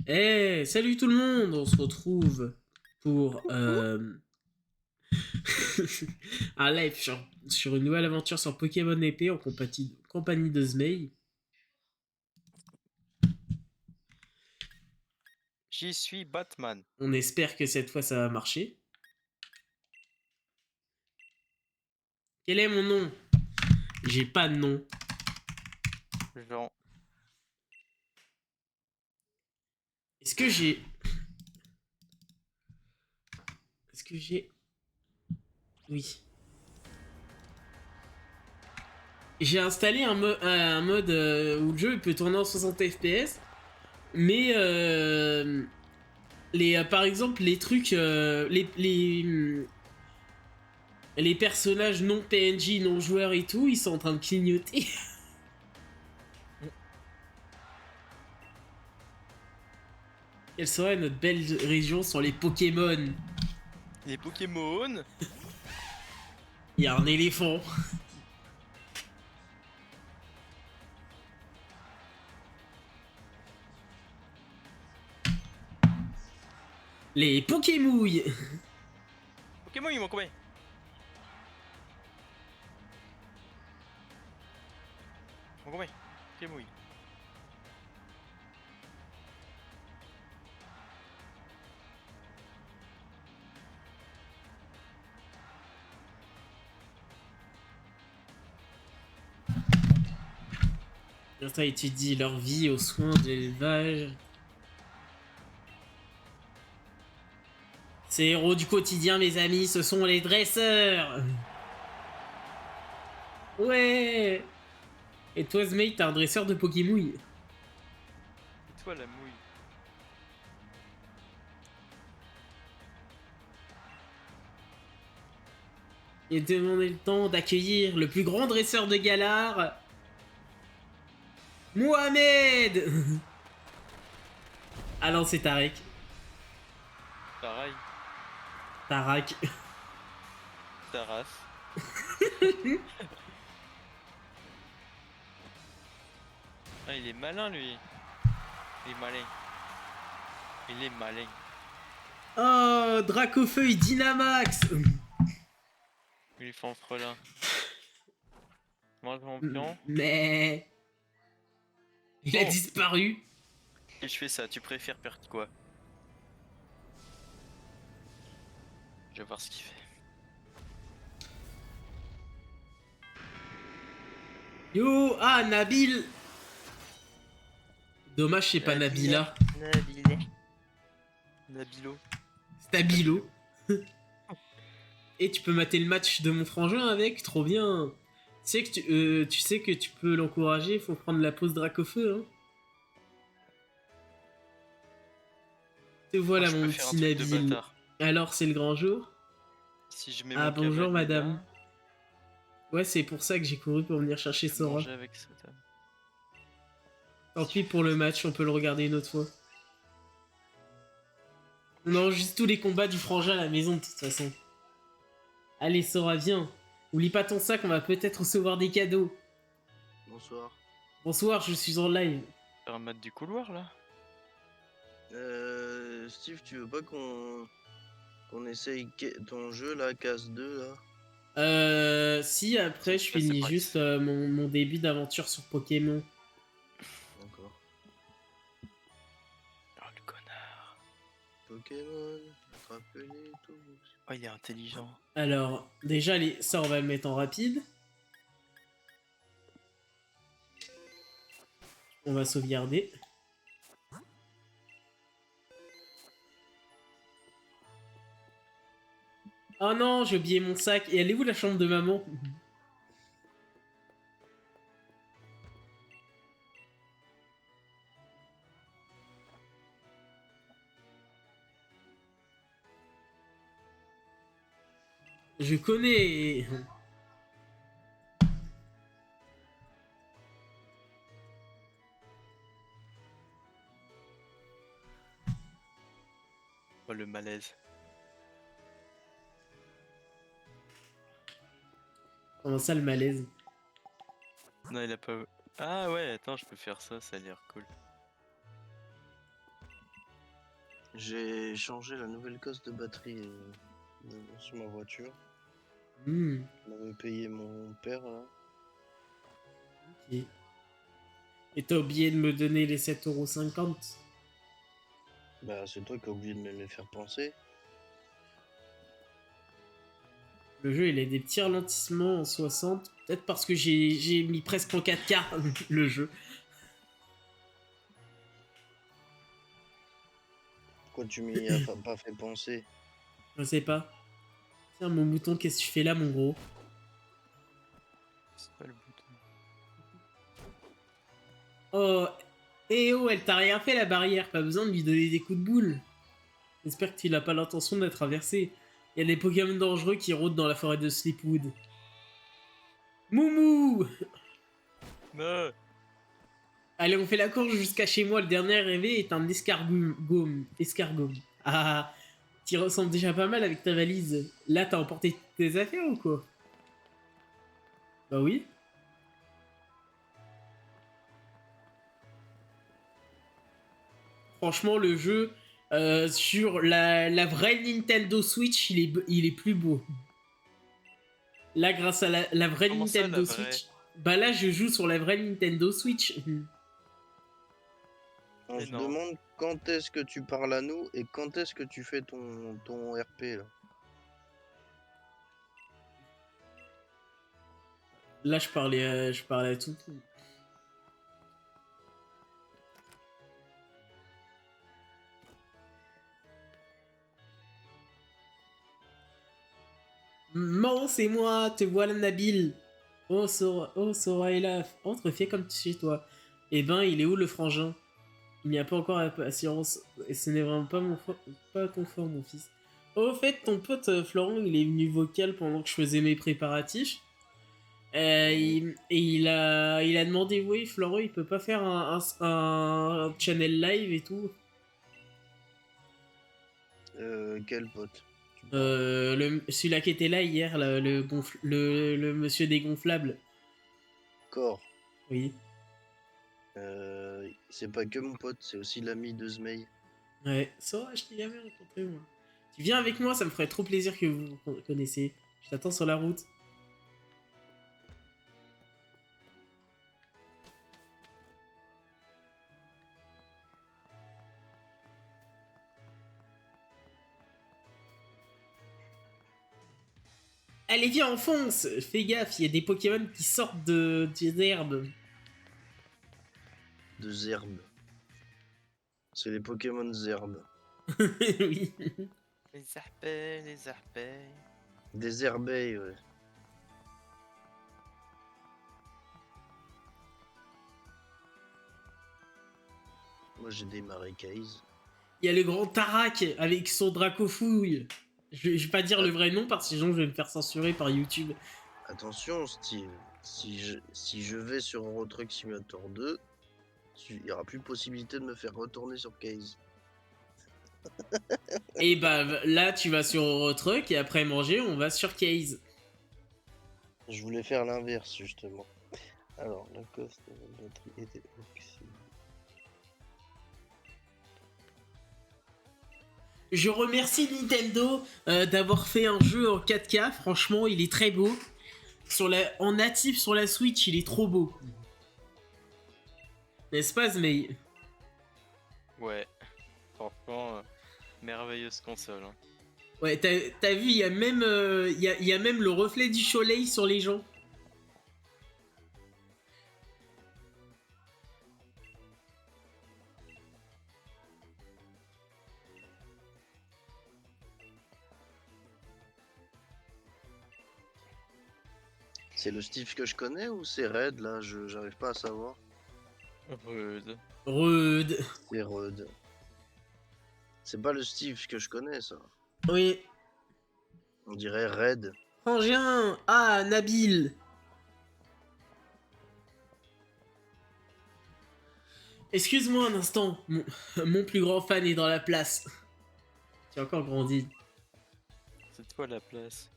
Eh, salut tout le monde, on se retrouve pour Coucou. un live sur une nouvelle aventure sur Pokémon épée en compagnie de Zmei. J'y suis Batman. On espère que cette fois ça va marcher. Quel est mon nom? J'ai pas de nom. Jean. Est-ce que j'ai... Est-ce que j'ai... Oui. J'ai installé un mode où le jeu peut tourner en 60 FPS, mais par exemple les trucs, les personnages non PNJ, non joueurs et tout, ils sont en train de clignoter. Quelle serait notre belle région sur les Pokémon? Les Pokémon. Il y a un éléphant. Les Pokémouilles. Pokémon, il manque combien? Il manque combien? Pokémon. Certains étudient leur vie aux soins de l'élevage. Ces héros du quotidien, mes amis, ce sont les dresseurs. Ouais. Et toi, Zmei, t'es un dresseur de Pokémouille. Et toi, la mouille. Et demander le temps d'accueillir le plus grand dresseur de Galar, Mohamed. Ah non, c'est Tarek. Pareil. Tarak. Taras. Ah, il est malin, lui. Il est malin. Il est malin. Oh, Dracofeuille Dynamax. Il est fanfrelin. Moi, champion. Mais... Il a Oh, disparu. et je fais ça. Tu préfères perdre quoi? Je vais voir ce qu'il fait. Yo, ah, Nabil. Dommage, c'est pas Nabila. Nabilé. Nabilo. Stabilo. Et tu peux mater le match de mon frangin avec, trop bien. Tu sais que tu peux l'encourager, faut prendre la pause Dracofeu. Hein. Te Moi, voilà je peux mon faire un petit truc de Nabil. bâtard. Alors c'est le grand jour. Si je mets Ah mon bonjour cavalier madame. là, Ouais, c'est pour ça que j'ai couru pour venir chercher je vais Sora. manger avec ça. Tant Si je pis fais pour le ça. match, on peut le regarder une autre fois. On enregistre tous les combats du frangin à la maison de toute façon. Allez Sora, viens. Oublie pas ton sac, on va peut-être recevoir des cadeaux. Bonsoir. Bonsoir, je suis en live. Faire un mat du couloir là. Steve, tu veux pas qu'on essaye ton jeu là, case 2 là? Si, après, je Là, c'est finis juste Brax. mon début d'aventure sur Pokémon. D'accord. Oh le connard. Pokémon, rappelez tous. Oh, il est intelligent. Alors, déjà, ça, on va le mettre en rapide. On va sauvegarder. Oh non, j'ai oublié mon sac. Et elle est où la chambre de maman? Je connais. Oh le malaise. Comment ça, le malaise? Non, il a pas. Ah ouais, attends, je peux faire ça, ça a l'air cool. J'ai changé la nouvelle cosse de batterie sur ma voiture. Hmm, On avait payé mon père là. ok. Et t'as oublié de me donner les 7,50 €. Bah c'est toi qui as oublié de me les faire penser. Le jeu, il a des petits ralentissements en 60. Peut-être parce que j'ai mis presque en 4K le jeu. Pourquoi tu m'y as pas fait penser? Je sais pas. Tiens, mon mouton, qu'est-ce que tu fais là, mon gros? C'est pas le bouton. Oh, eh oh, elle t'a rien fait la barrière, pas besoin de lui donner des coups de boule. J'espère qu'il a pas l'intention de la traverser. Il y a des Pokémon dangereux qui rôdent dans la forêt de Sleepwood. Moumou! Non. Allez, on fait la course jusqu'à chez moi. Le dernier arrivé est un escargome. Escargome. Ah, t'y ressembles déjà pas mal avec ta valise. Là, t'as emporté tes affaires ou quoi? Bah oui. Franchement, le jeu sur la vraie Nintendo Switch, il est plus beau. Là, grâce à la vraie Comment ça, la Nintendo vraie? Switch, bah là, je joue sur la vraie Nintendo Switch. On Mais se non. demande quand est-ce que tu parles à nous et quand est-ce que tu fais ton RP là. Là, je parlais à tout. Maman, c'est moi, te voilà Nabil. Oh Sora et là, entre, fais comme chez toi. Eh ben, il est où le frangin? Il n'y a pas encore la patience, et ce n'est vraiment pas ton fort, mon fils. Oh, au fait, ton pote Florent, il est venu vocal pendant que je faisais mes préparatifs. Et il a demandé, oui, Florent, il peut pas faire un channel live et tout. Quel pote tu parles? Celui-là qui était là hier, là, le monsieur dégonflable. Corps. Oui. C'est pas que mon pote, c'est aussi l'ami de Zmei. Ouais, ça, je t'ai jamais rencontré, moi. Tu viens avec moi, ça me ferait trop plaisir que vous vous connaissiez. Je t'attends sur la route. Allez, viens, on fonce! Fais gaffe, il y a des Pokémon qui sortent des herbes. De Zerbe. C'est les Pokémon Zerbe. Oui. Les arpèges, les arpèges. Des herbeilles, ouais. Moi j'ai des marécaïs. Il y a le grand Tarak avec son Dracofouille. Je vais pas dire le vrai nom parce que sinon je vais me faire censurer par YouTube. Attention Steve, si je vais sur Euro Truck Simulator 2, il n'y aura plus possibilité de me faire retourner sur Case. Et bah là, tu vas sur Eurotruck et après manger, on va sur Case. Je voulais faire l'inverse justement. Alors, la coste de la batterie était oxy. Je remercie Nintendo d'avoir fait un jeu en 4K. Franchement, il est très beau. En natif sur la Switch, il est trop beau. N'est-ce pas, Zmei? Ouais. Franchement, merveilleuse console. Hein. Ouais, t'as vu, il y a même, il y a même le reflet du soleil sur les gens. C'est le Steve que je connais ou c'est Red là? J'arrive pas à savoir. Rude. Rude. C'est Red. C'est pas le Steve que je connais ça. Oui. On dirait Red. Frangin. Ah, Nabil. Excuse-moi un instant. Mon plus grand fan est dans la place. Tu as encore grandi. C'est toi la place.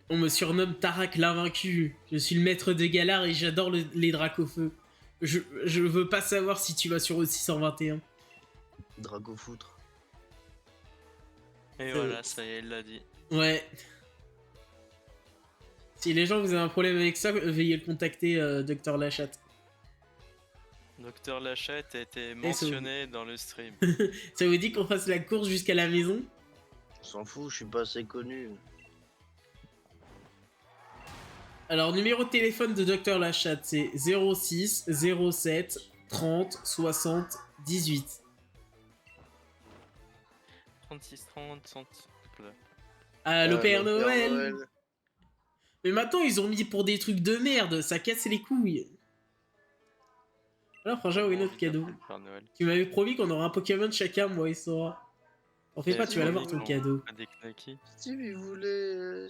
On me surnomme Tarak l'invaincu. Je suis le maître de Galar et j'adore les dracs au feu. Je veux pas savoir si tu vas sur au 621. Dragofoutre. Et voilà, ça y est, il l'a dit. Ouais. Si les gens vous avez un problème avec ça, veuillez le contacter Dr Lachatte. Docteur Lachette a été Et ça- mentionné dans le stream. Ça vous dit qu'on fasse la course jusqu'à la maison? On s'en fout, je suis pas assez connu. Alors, numéro de téléphone de Dr Lachatte, c'est 06 07 30 60 18. 36, 30, 100. Allô, Père le Noël. Mais maintenant, ils ont mis pour des trucs de merde, ça casse les couilles. Alors, frangin, oui, notre cadeau. Père Noël. Tu m'avais promis qu'on aurait un Pokémon chacun, moi et Sora. En fais pas, tu vas l'avoir ton cadeau. Des Knacky. Steve, il voulait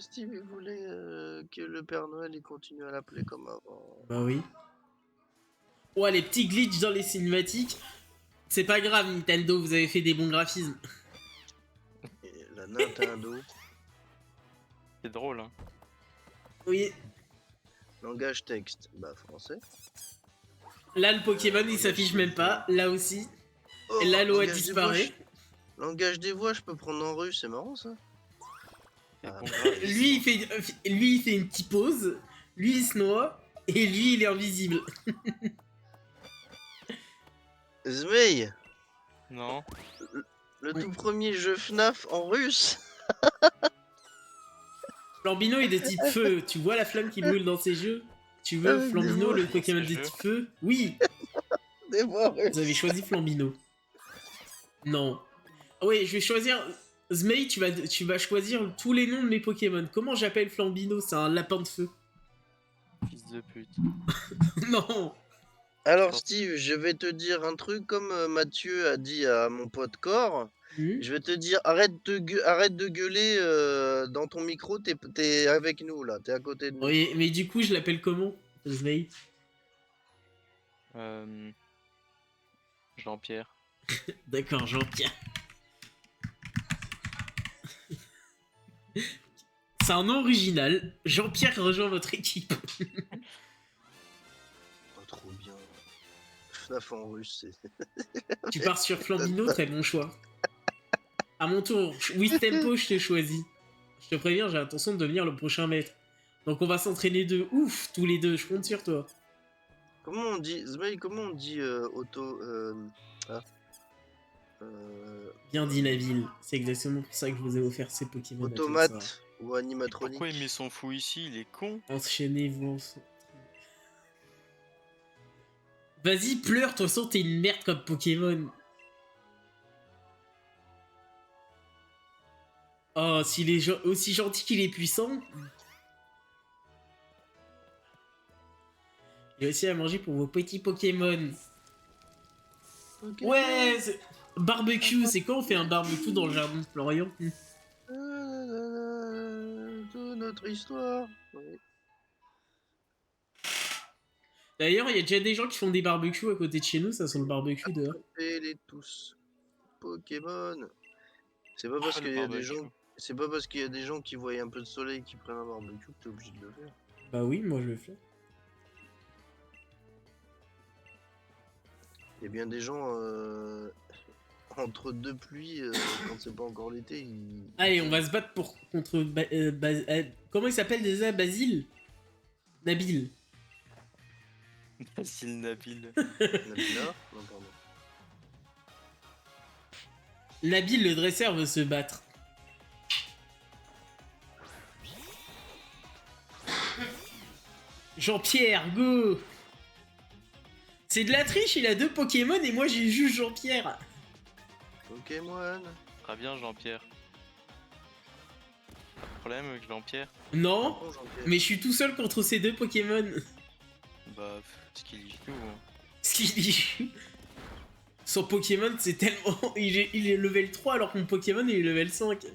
que le Père Noël il continue à l'appeler comme avant. Bah oui. Ouais, les petits glitches dans les cinématiques. C'est pas grave, Nintendo, vous avez fait des bons graphismes. Et la Nintendo. C'est drôle, hein. Oui. Langage texte, bah français. Là, le Pokémon, il s'affiche même pas. Là aussi. Oh, Et là, l'eau a langage des disparu. voix, langage des voix, je peux prendre en russe, c'est marrant ça. C'est Ah, bon graphisme. Lui, il fait une petite pause. Lui, il se noie. Et lui, il est invisible. Zmei, Non. le tout premier jeu FNAF en russe. Flambino est de type feu. Tu vois la flamme qui brûle dans ses yeux? Tu veux Avec Flambino, des voix. le Pokémon de Dans ses type feu? Oui. Des voix russes. Vous avez choisi Flambino. Non. Ah ouais, je vais choisir... Zmei, tu vas choisir tous les noms de mes Pokémon. Comment j'appelle Flambino? C'est un lapin de feu. Fils de pute. Non. Alors Steve, je vais te dire un truc comme Mathieu a dit à mon pote Core. Hmm. Je vais te dire arrête de gueuler dans ton micro, t'es avec nous là, t'es à côté de nous. Oui, mais du coup, je l'appelle comment? Zmei. Jean-Pierre. D'accord, Jean-Pierre. C'est un nom original. Jean-Pierre rejoint votre équipe. Oh, trop bien. FNAF en russe, c'est... Tu pars sur Flambino, très bon choix. À mon tour, With Tempo, je te choisis. Je te préviens, j'ai l'intention de devenir le prochain maître. Donc on va s'entraîner de ouf, tous les deux, je compte sur toi. Comment on dit, Zmei, comment on dit auto... Bien dit, Nabil. C'est exactement pour ça que je vous ai offert ces Pokémon. automate ou animatronique. Pourquoi il met son fou ici? Il est con. Enchaînez-vous ensemble. Vas-y, pleure, de toute façon, t'es une merde comme Pokémon. Oh, s'il est aussi gentil qu'il est puissant. Il y a aussi à manger pour vos petits Pokémon. Pokémon. Ouais, barbecue, c'est quand on fait un barbecue dans le jardin de Florian? De notre histoire. Oui. D'ailleurs, il y a déjà des gens qui font des barbecues à côté de chez nous, ça sent le barbecue dehors. Et les tous. Pokémon. C'est pas parce Ah, le qu'il y a des barbecue. gens. C'est pas parce qu'il y a des gens qui voient un peu de soleil qui prennent un barbecue que t'es obligé de le faire. Bah oui, moi je le fais. Il y a bien des gens entre deux pluies, quand c'est pas encore l'été, ils... Allez, on va se battre contre... comment il s'appelle déjà? Basile? Nabil. Facile Nabil. Nabila Non, pardon. Nabil, le dresseur, veut se battre. Jean-Pierre, go! C'est de la triche, il a 2 Pokémon et moi j'ai juste Jean-Pierre. Pokémon. Très bien, Jean-Pierre. Pas de problème avec Jean-Pierre? Non, Bon, Jean-Pierre. mais je suis tout seul contre ces 2 Pokémon. Bah, ce qu'il y joue. Hein. Ce qu'il dit. Son Pokémon, c'est tellement... Il est level 3 alors que mon Pokémon il est level 5.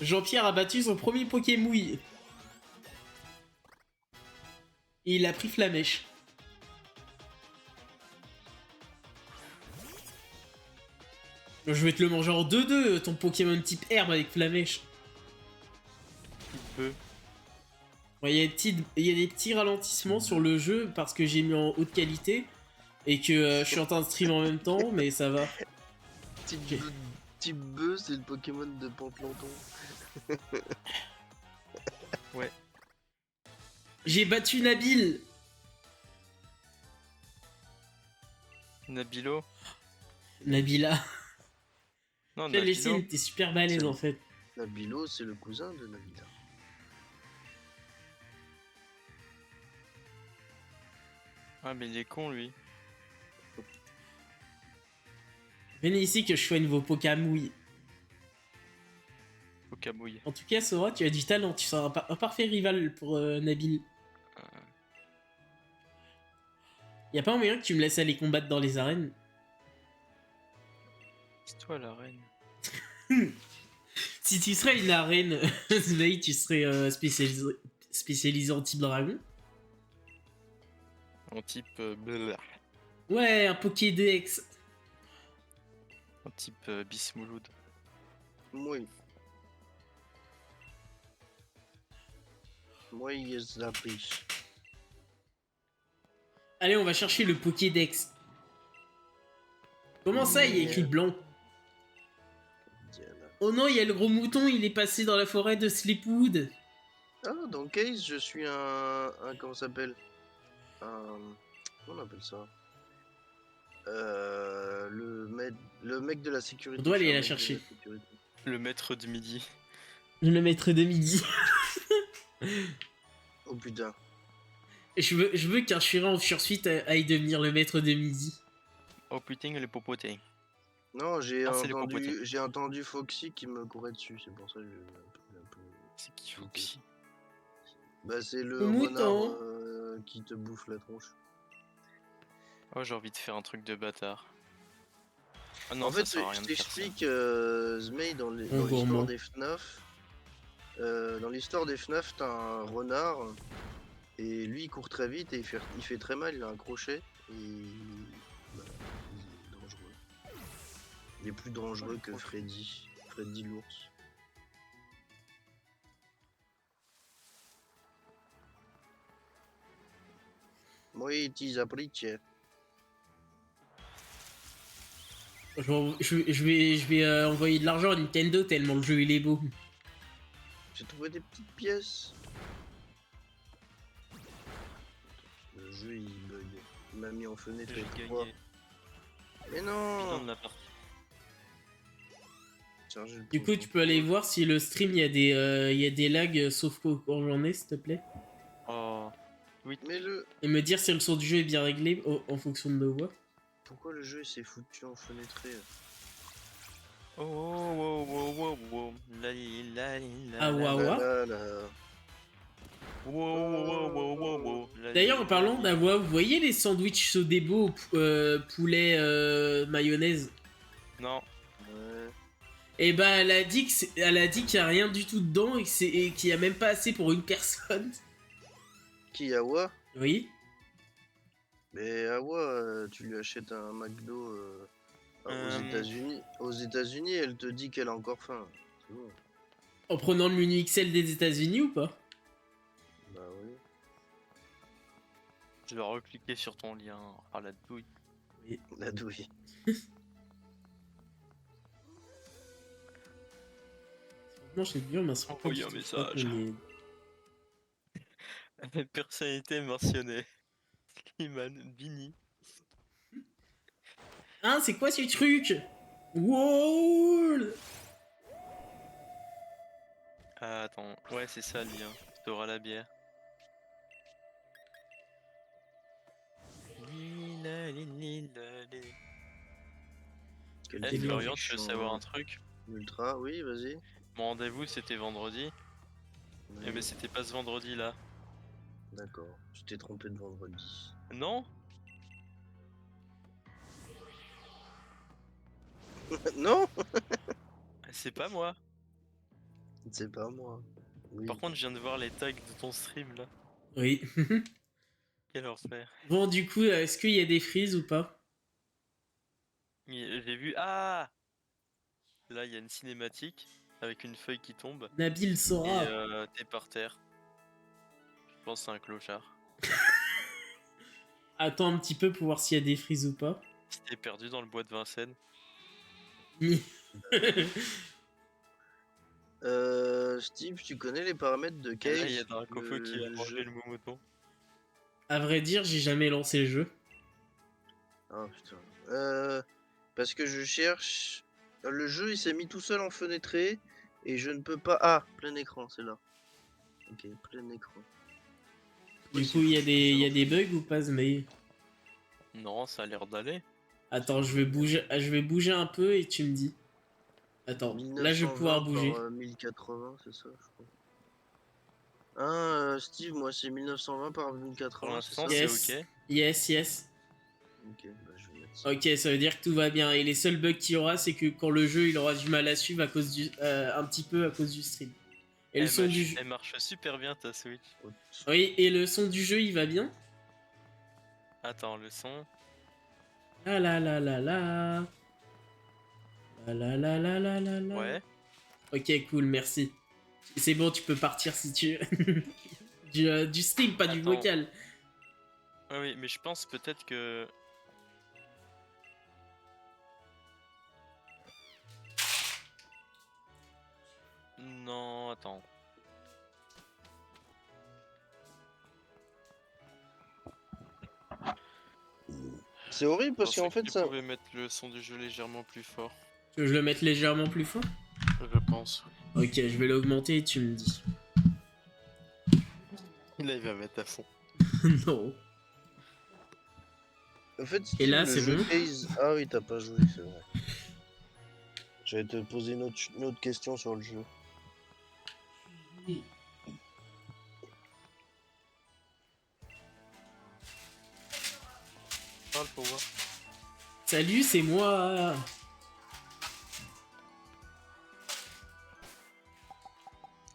Jean-Pierre a battu son premier Pokémouille. Et il a pris Flamèche. Je vais te le manger en 2-2, ton Pokémon type herbe avec Flamèche. Il peut. Il y a des petits ralentissements sur le jeu parce que j'ai mis en haute qualité. et que je suis en train de stream en même temps, mais ça va. Type Ok. bœuf, type bœuf, c'est le Pokémon de Panplanton. Ouais. J'ai battu Nabil. Nabilo. Nabila. Non, J'ai laissé, Nabilo. il était super balèze C'est- en fait. Nabilo, c'est le cousin de Nabila. Ah, mais il est con, lui. Venez ici que je soigne vos Pokémouilles. Au cabouille. En tout cas, Sora, tu as du talent. Tu seras un parfait rival pour Nabil. Y a pas moyen que tu me laisses aller combattre dans les arènes? C'est toi la reine. Si tu serais une arène, Snail, tu serais spécialisé en type dragon? En type. Blablabla. Ouais, un Pokédex. En type Bismouloud. Oui. Moi, il est la pêche. Allez, on va chercher le Pokédex. Comment ça, il y a écrit blanc? Diana. Oh non, il y a le gros mouton, il est passé dans la forêt de Sleepwood. Ah, dans Case, je suis un comment ça s'appelle? Un... Comment on appelle ça? Le mec de la sécurité. On doit aller je suis un la mec de chercher. sécurité. Le maître de midi. Le maître de midi. Oh putain. Je veux qu'un Chirin en Fursuite aille devenir le maître de midi. Oh putain, les popotés. Non, Ah, c'est le compoté. j'ai entendu Foxy qui me courait dessus, c'est pour ça que j'ai un peu... C'est qui Foxy? Bah c'est le Le mouton. renard qui te bouffe la tronche. Oh, j'ai envie de faire un truc de bâtard. Ah non, En ça fait, sert à rien je de faire ça. t'explique, Zmei, dans gourmand. l'histoire des FNAF, dans l'histoire des FNAF, t'as un renard, et lui il court très vite et il fait très mal, il a un crochet, et bah, il est dangereux. Il est plus dangereux que Freddy l'ours. Moi, il appris, tiens. Je vais envoyer de l'argent à Nintendo tellement le jeu il est beau. J'ai trouvé des petites pièces. Le jeu il bug. Il m'a mis en fenêtre J'ai F3. gagné. Mais Putain non. de la partie. Charger le Du coup, profond. tu peux aller voir si le stream il y a des lags sauf quand j'en ai, s'il te plaît. Oh. Mais Et me dire si le son du jeu est bien réglé en fonction de nos voix. pourquoi le jeu s'est foutu en fenêtré? Oh, wow, wow, wow, wow. Lali, lali, la, Ah, la, waouh. la. Là, là. Wow, wow, wow, wow, wow. Lali, D'ailleurs, en parlant lali. d'avoine, vous voyez les sandwichs Sodebo poulet mayonnaise? Non. Ouais. Et bah elle a dit qu'il y a rien du tout dedans et qu'il y a même pas assez pour une personne. Qui Awa? Oui. Mais Awa, tu lui achètes un McDo aux États-Unis. Aux États-Unis, elle te dit qu'elle a encore faim. C'est bon. En prenant le menu XL des États-Unis ou pas? Bah oui. Je vais recliquer sur ton lien. Ah, la douille. La douille. Non, j'ai dur, mais c'est Envoyer un message. Personnalité mentionnée. Slimane Bini. Hein, c'est quoi ce truc? Wow. Ah, attends. Ouais, c'est ça le lien. T'auras la bière. Lila, lila, lila. Quel Eh, délire Florian, tu veux méchant. savoir un truc? Ultra, oui, vas-y. Mon rendez-vous c'était vendredi. Ouais, Eh mais c'était pas ce vendredi là. D'accord, tu t'es trompé de vendredi. Non? Non, C'est pas moi. c'est pas moi. Oui. Par contre, je viens de voir les tags de ton stream là. Oui. Quel enfer. Bon, du coup, est-ce qu'il y a des frises ou pas? J'ai vu. Ah! Là, il y a une cinématique avec une feuille qui tombe. Nabil Et Sora. t'es par terre. Je pense que c'est un clochard. Attends un petit peu pour voir s'il y a des frises ou pas. T'es perdu dans le bois de Vincennes. Steve, tu connais les paramètres de Et là, il y a Case, Dracofeu qui a le mangé jeu? le moumoton. À vrai dire, j'ai jamais lancé le jeu. Ah putain. Parce que je cherche. Le jeu il s'est mis tout seul en fenêtré et je ne peux pas. Ah, plein écran, c'est là. Ok, plein écran. Du coup, il y a des bugs ou pas, mais Non, ça a l'air d'aller. attends, je vais bouger un peu et tu me dis. Attends, là je vais pouvoir 1920 bouger. par 1080, c'est ça, je crois. Ah, Steve, moi c'est 1920 par Pour 1080, c'est l'instant, ça? c'est Yes, ok. yes, yes. Ok, bah je vais mettre ça. Ok, ça veut dire que tout va bien. Et les seuls bugs qu'il y aura, c'est que quand le jeu il aura du mal à suivre à cause du, un petit peu à cause du stream. Et le son du jeu. Elle marche super bien ta Switch. Oui, et le son du jeu il va bien. Attends, le son. La la la la la. La la la la la la la. Ouais. Ok, cool, merci. C'est bon, tu peux partir si tu veux. Du stream, pas du Attends. vocal. Ah oui, mais je pense peut-être que. Non, attends. C'est horrible parce Je qu'en pensais fait que ça. tu pouvais mettre le son du jeu légèrement plus fort. Tu veux que je le mette légèrement plus fort? Je pense. Ok, je vais l'augmenter et tu me dis. Là, il va mettre à fond. Non. En fait, Et Steve, là, le c'est jeu bon? Case. Ah oui, t'as pas joué, c'est vrai. J'allais te poser une autre question sur le jeu. Parle pour voir. Salut, c'est moi.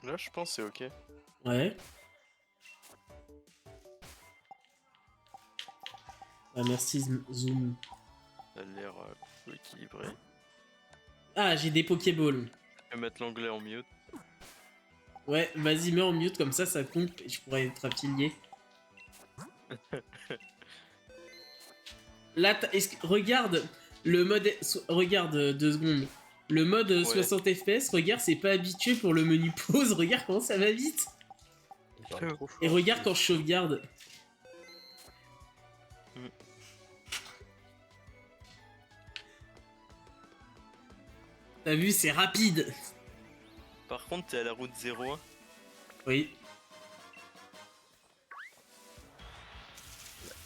Là, je pense que c'est ok. Ouais. Ah, merci Zoom. Ça a l'air peu équilibré. Ah, j'ai des Pokéballs. Je vais mettre l'anglais en mute. Ouais, vas-y, mets en mute, comme ça coupe et je pourrais être affilié. Là, regarde le mode. Regarde 2 secondes. Le mode Ouais. 60 FPS, regarde, c'est pas habitué pour le menu pause. Regarde comment ça va vite. Il parle trop fort, Et regarde Steve. quand je sauvegarde. T'as vu, c'est rapide. Par contre, t'es à la route 01. Oui.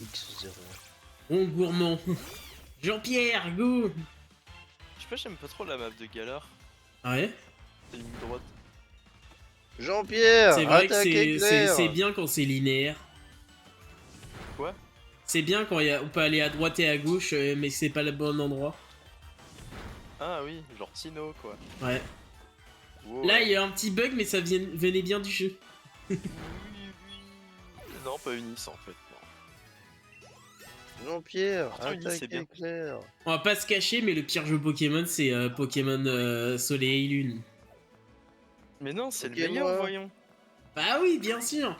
X0. Rond gourmand. Jean-Pierre, go. Je sais pas, j'aime pas trop la map de Galar. Ah ouais. C'est ligne droite. Jean-Pierre, C'est vrai que attaquez Claire. c'est bien quand c'est linéaire. Quoi? C'est bien quand on peut aller à droite et à gauche, mais c'est pas le bon endroit. Ah oui, genre Tino quoi. Ouais. Wow. Là, il y a un petit bug, mais ça venait bien du jeu. Oui, non, pas Unis en fait. Non. Jean-Pierre, Pourtant, Unis, c'est bien. attaquez Claire. On va pas se cacher, mais le pire jeu Pokémon, c'est Pokémon Soleil et Lune. Mais non, c'est Ok, le meilleur, moi. voyons. Bah oui, bien sûr.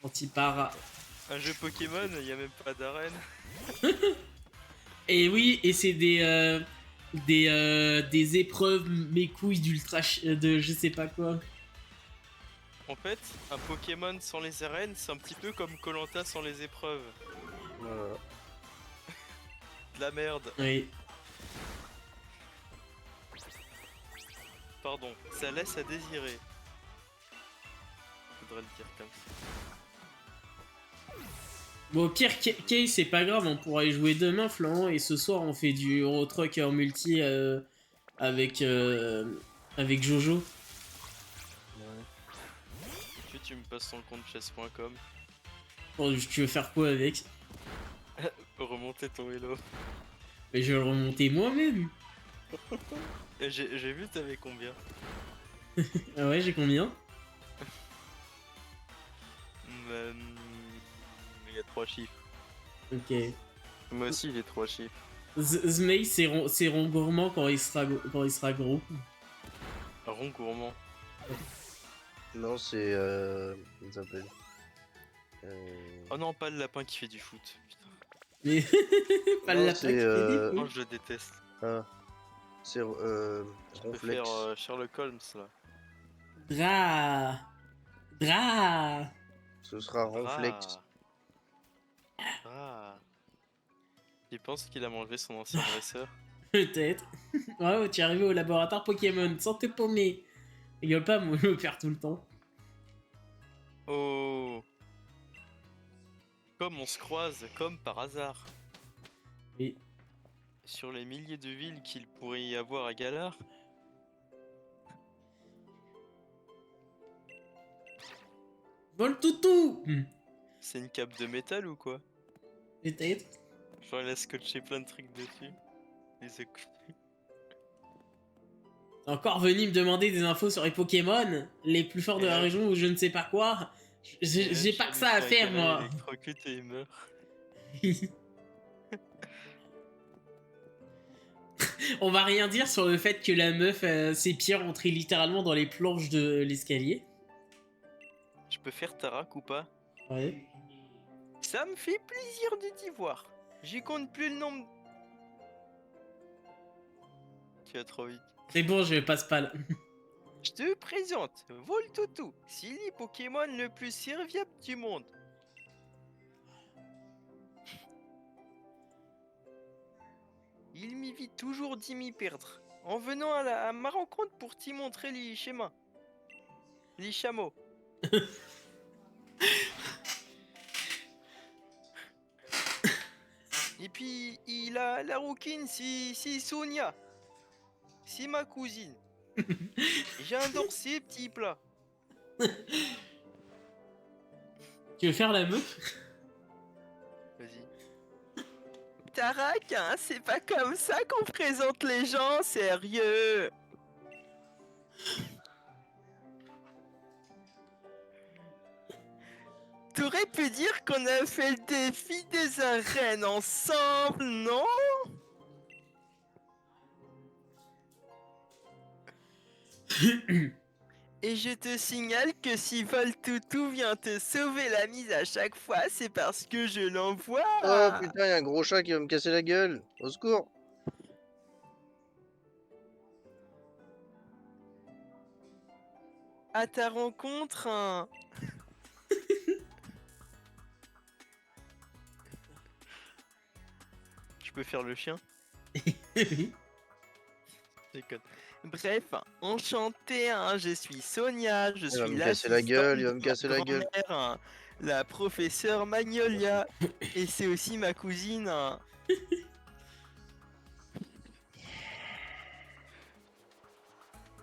Antipara. Un jeu Pokémon, il y a même pas d'arène. Et oui, et c'est des épreuves, mes couilles d'ultra de je sais pas quoi. En fait, un Pokémon sans les arènes, c'est un petit peu comme Koh-Lanta sans les épreuves. Voilà. De la merde. Oui. Pardon, ça laisse à désirer. Faudrait le dire comme ça. Bon, au pire, Kay, c'est pas grave, on pourra y jouer demain, Florent, et ce soir, on fait du Euro Truck en multi avec Jojo. Tu me passes ton compte chess.com. Bon, tu veux faire quoi avec? Remonter ton vélo. Mais je vais le remonter moi-même. Et j'ai vu t'avais combien. Ah ouais, j'ai combien? Il y a 3 chiffres. Ok. Moi aussi, il est 3 chiffres. Zmei, c'est rond gourmand quand il sera gros. Rond gourmand. Non, c'est. Comment ça s'appelle Oh non, pas le lapin qui fait du foot. Putain. Mais pas Non, le lapin c'est, qui fait des Oh, couilles. je le déteste. Ah, c'est Je peux Ronflex. faire Sherlock Holmes là. Dra. Ce sera Ronflex. Ah. Tu penses qu'il a mangé son ancien dresseur? Peut-être. Ouais, tu es arrivé au laboratoire Pokémon sans te paumer. Rigole pas, moi je le perds tout le temps. Oh. Comme on se croise, comme par hasard. Oui. Sur les milliers de villes qu'il pourrait y avoir à Galar. Vol toutou. C'est une cape de métal ou quoi? Peut-être. Genre il a scotché plein de trucs dessus. Il s'est cou- T'es encore venu me demander des infos sur les Pokémon, les plus forts de Et la là- région ou je ne sais pas quoi. et là, J'ai pas que Charlie ça à fait un faire, câlin, moi. il électrocute et il meurt. On va rien dire sur le fait que la meuf, ses pieds rentraient littéralement dans les planches de l'escalier. Je peux faire Tarak ou pas? Ouais. Ça me fait plaisir de t'y voir. J'y compte plus le nombre. Tu vas trop vite. C'est bon, je passe pas là. Je te présente Voltoutou, Silly Pokémon le plus serviable du monde. Il m'évite toujours d'y m'y perdre. En venant à ma rencontre pour t'y montrer les schémas. Les chameaux. Et puis, il a la rouquine, c'est Sonia. C'est ma cousine. J'adore ces petits plats. Tu veux faire la meuf? Vas-y. Tarak, hein, c'est pas comme ça qu'on présente les gens, sérieux. T'aurais pu dire qu'on a fait le défi des arènes ensemble, non? Et je te signale que si Voltoutou vient te sauver la mise à chaque fois, c'est parce que je l'envoie. Oh putain, y a un gros chat qui va me casser la gueule. Au secours. À ta rencontre, un... Je peux faire le chien? Oui. Déconne. Bref, enchanté, hein, je suis Sonia, je Il va suis me casser la gueule, il va me l'assistante casser de la ma gueule. grand-mère, hein, la professeure Magnolia, et c'est aussi ma cousine. Hein.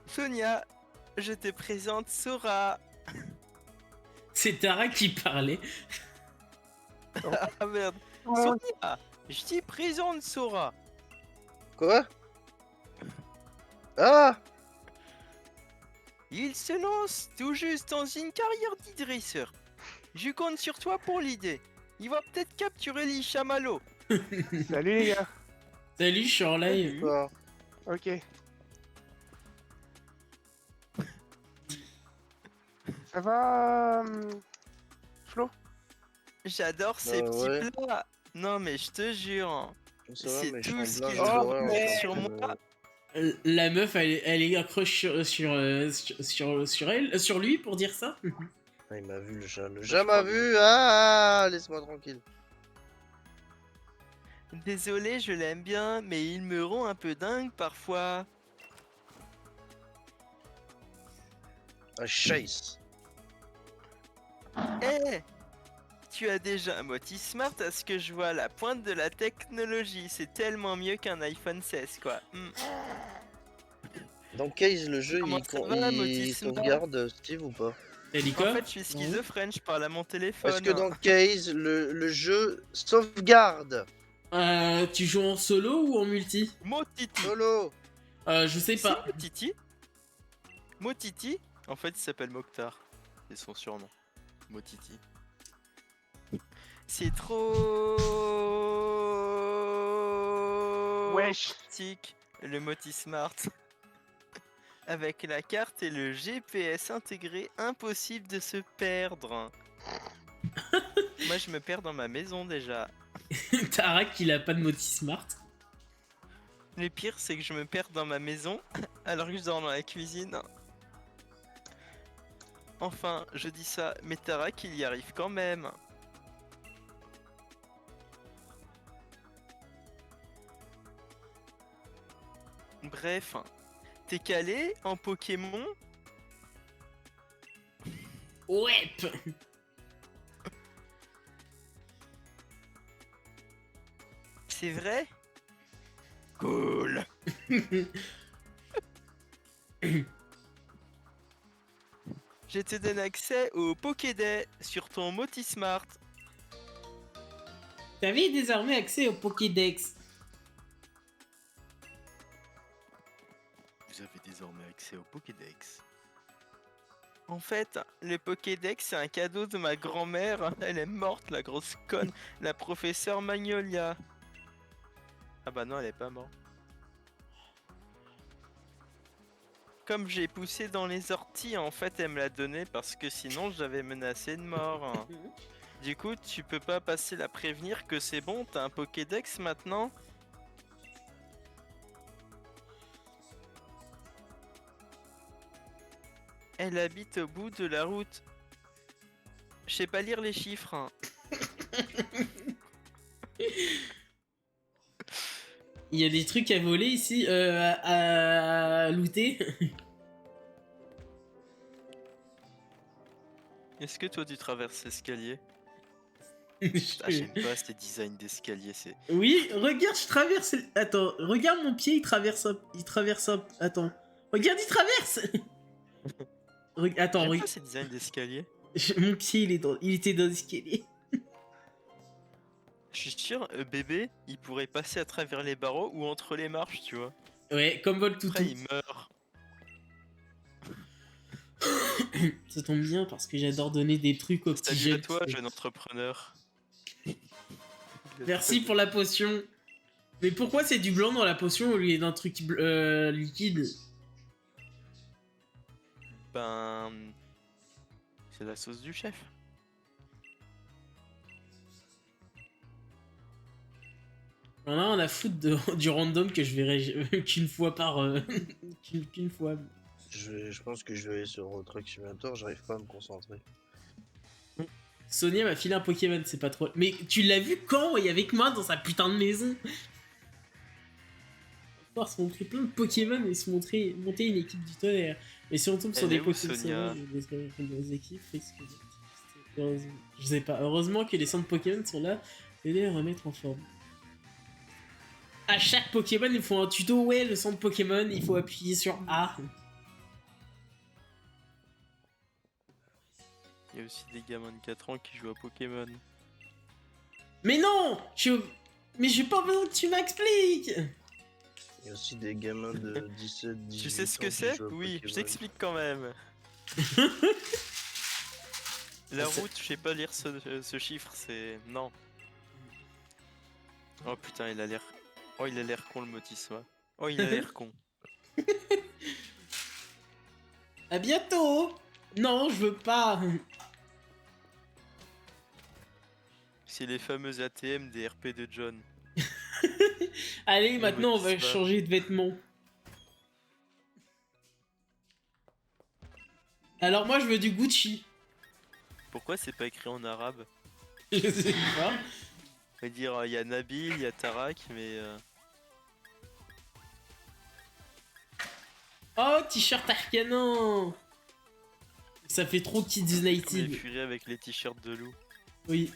Sonia, je te présente Sora. C'est Tara qui parlait. Ah merde. Sonia, je t'y présente Sora. Quoi? Ah! Il se lance tout juste dans une carrière d'e-dresseur. Je compte sur toi pour l'idée. Il va peut-être capturer les chamallows. Salut les gars. Salut, je suis en live. Quoi? Ok. Ça va, Flo? J'adore ces petits ouais. plats. Non mais je te jure, Ça va, c'est mais je tout suis ce en qu'ils plein ont d'horreur, fait en sur fait, moi. La meuf, elle est accrochée sur elle, sur lui pour dire ça. Ah, il m'a vu le chat. Le chat m'a vu. Ah! Laisse-moi tranquille. Désolé, je l'aime bien, mais il me rend un peu dingue parfois. Un chase. Eh, tu as déjà un Motismart à ce que je vois à la pointe de la technologie. C'est tellement mieux qu'un iPhone 16 quoi. Dans Case, le jeu, Comment il, ça va, il Motisma? sauvegarde Steve ou pas? Elle dit En quoi? fait, je suis schizophrène, je parle à mon téléphone. Est-ce que dans Case, le jeu sauvegarde? Tu joues en solo ou en multi? Motiti. Solo. Je sais pas. C'est Motiti. Motiti. En fait, il s'appelle Mokhtar. C'est son surnom. Motiti. C'est trop... Wesh. pratique, le Motismart. Avec la carte et le GPS intégré, impossible de se perdre. Moi, je me perds dans ma maison déjà. Tarak, il a pas de moti smart. Le pire, c'est que je me perds dans ma maison alors que je dors dans la cuisine. Enfin, je dis ça, mais Tarak, il y arrive quand même. Bref, t'es calé en Pokémon? Ouais. C'est vrai? Cool. Je te donne accès au Pokédex sur ton Motismart. T'avais désormais accès au Pokédex. Vous avez désormais accès au Pokédex. En fait, le Pokédex, c'est un cadeau de ma grand-mère. Elle est morte, la grosse conne, la professeure Magnolia. Ah bah non, elle est pas morte. Comme j'ai poussé dans les orties, en fait, elle me l'a donné parce que sinon, j'avais menacé de mort. Du coup, tu peux pas passer la prévenir que c'est bon, t'as un Pokédex maintenant? Elle habite au bout de la route. Je sais pas lire les chiffres. Hein. Il y a des trucs à voler ici, à looter. Est-ce que toi tu traverses l'escalier? Ah, j'aime pas ces designs d'escalier, c'est... Oui, regarde, je traverse. Attends, regarde mon pied, il traverse un. Il traverse un. Attends. Regarde, il traverse. Attends, J'aime pas ces designs d'escalier. Mon pied, il était dans l'escalier. Je suis sûr, bébé, il pourrait passer à travers les barreaux ou entre les marches, tu vois. Ouais, comme vol toutou. Après, il meurt. Ça tombe bien parce que j'adore donner des trucs aux petits Salut à jeunes. toi, jeune entrepreneur. Merci pour la potion. Mais pourquoi c'est du blanc dans la potion au lieu d'un truc liquide? Ben... C'est la sauce du chef. Voilà, on a foutre du random que je verrai qu'une fois par... qu'une fois. Je pense que je vais aller sur Truck Simulator, j'arrive pas à me concentrer. Sonia m'a filé un Pokémon, c'est pas trop... Mais tu l'as vu quand et avec moi dans sa putain de maison? On va se montrer plein de Pokémon et monter une équipe du tonnerre. Mais si on tombe sur Elle des est où, Pokémon Sonia? sauvages, des équipes, je sais pas. Heureusement que les centres Pokémon sont là, aider à remettre en forme. À chaque Pokémon, il faut un tuto. Ouais, le centre Pokémon, il faut appuyer sur A. Il y a aussi des gamins de 4 ans qui jouent à Pokémon. Mais non, mais j'ai pas besoin que tu m'expliques. Il y a aussi des gamins de 17, 18 Tu sais ce ans que qui c'est? jouent à Oui, je Pokémon. t'explique quand même. La route, je sais pas lire ce chiffre, c'est... Non. Oh putain, il a l'air... Oh, il a l'air con, le Motisma. Oh, il a l'air con. À bientôt. Non, je veux pas. C'est les fameux ATM des RP de John. Allez, Le maintenant, on va Motisma. changer de vêtements. Alors moi, je veux du Gucci. Pourquoi c'est pas écrit en arabe? Je sais pas. On va dire, il y a Nabil, il y a Tarak, mais... Oh, t-shirt Arcanon. Ça fait trop Kids Comme les United. furies avec les t-shirts de loup. Oui.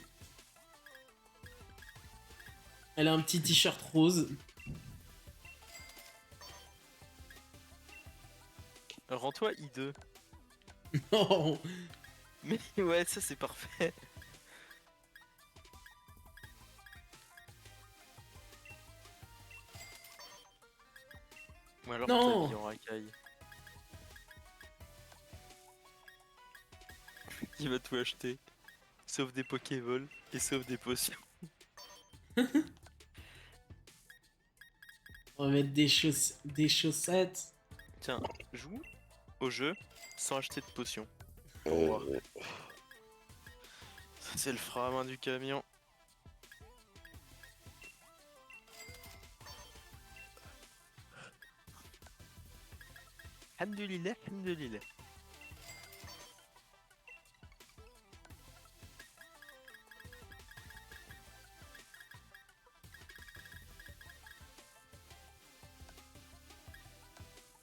Elle a un petit t-shirt rose. Rends-toi I2. Non. Mais ouais, ça c'est parfait. Ou alors Non. t'habilles en racaille. Il va tout acheter. Sauf des Pokéballs et sauf des potions. On va mettre des chaussettes. Tiens, joue au jeu sans acheter de potions. Pour voir. C'est le frein à main du camion. Alhamdoulilah, alhamdoulilah.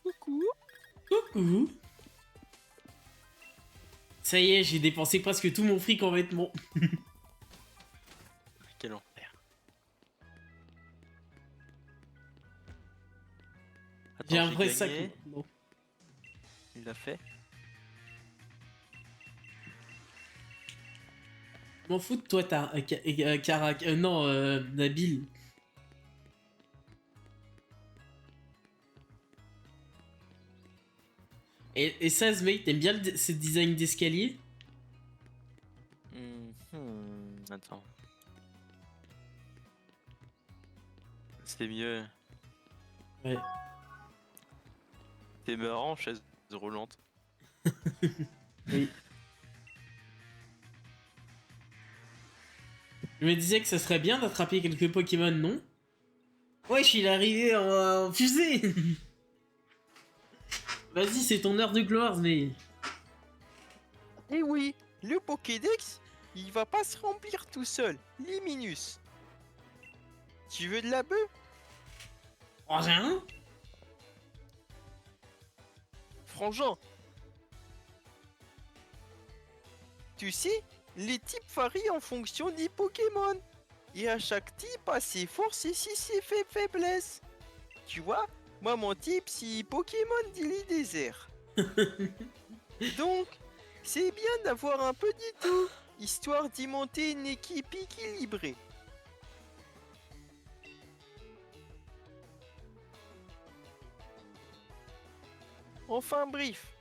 Coucou. Coucou. Ça y est, j'ai dépensé presque tout mon fric en vêtements. Quel enfer. J'ai un Attends, vrai sac. gagné. Bon. Il l'a fait. M'en fous de toi, t'as Karak. Non, Nabil. Et ça, ce mec, t'aimes bien ce design d'escalier? Attends. C'est mieux. Ouais. C'est marrant, chaise roulante. Oui. Je me disais que ça serait bien d'attraper quelques Pokémon, non? Ouais, je suis arrivé en fusée. Vas-y, c'est ton heure de gloire, mais... Eh oui, le Pokédex, il va pas se remplir tout seul. Liminus. Tu veux de la bœuf? Oh, rien. Frangin. Tu sais, les types varient en fonction des Pokémon. Et à chaque type a ses forces et ses faiblesses. Tu vois, moi mon type c'est Pokémon d'île désert. Donc, c'est bien d'avoir un peu de tout, histoire d'y monter une équipe équilibrée. Enfin bref,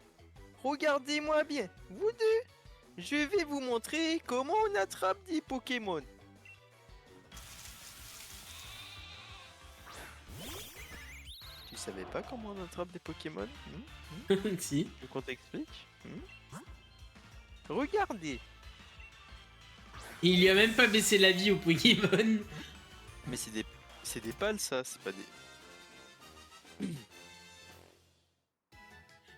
regardez-moi bien, vous deux. Je vais vous montrer comment on attrape des Pokémon. Tu savais pas comment on attrape des Pokémon? Si. Tu veux qu'on t'explique? Regardez. Il lui a même pas baissé la vie au Pokémon. Mais c'est des pales ça, c'est pas des...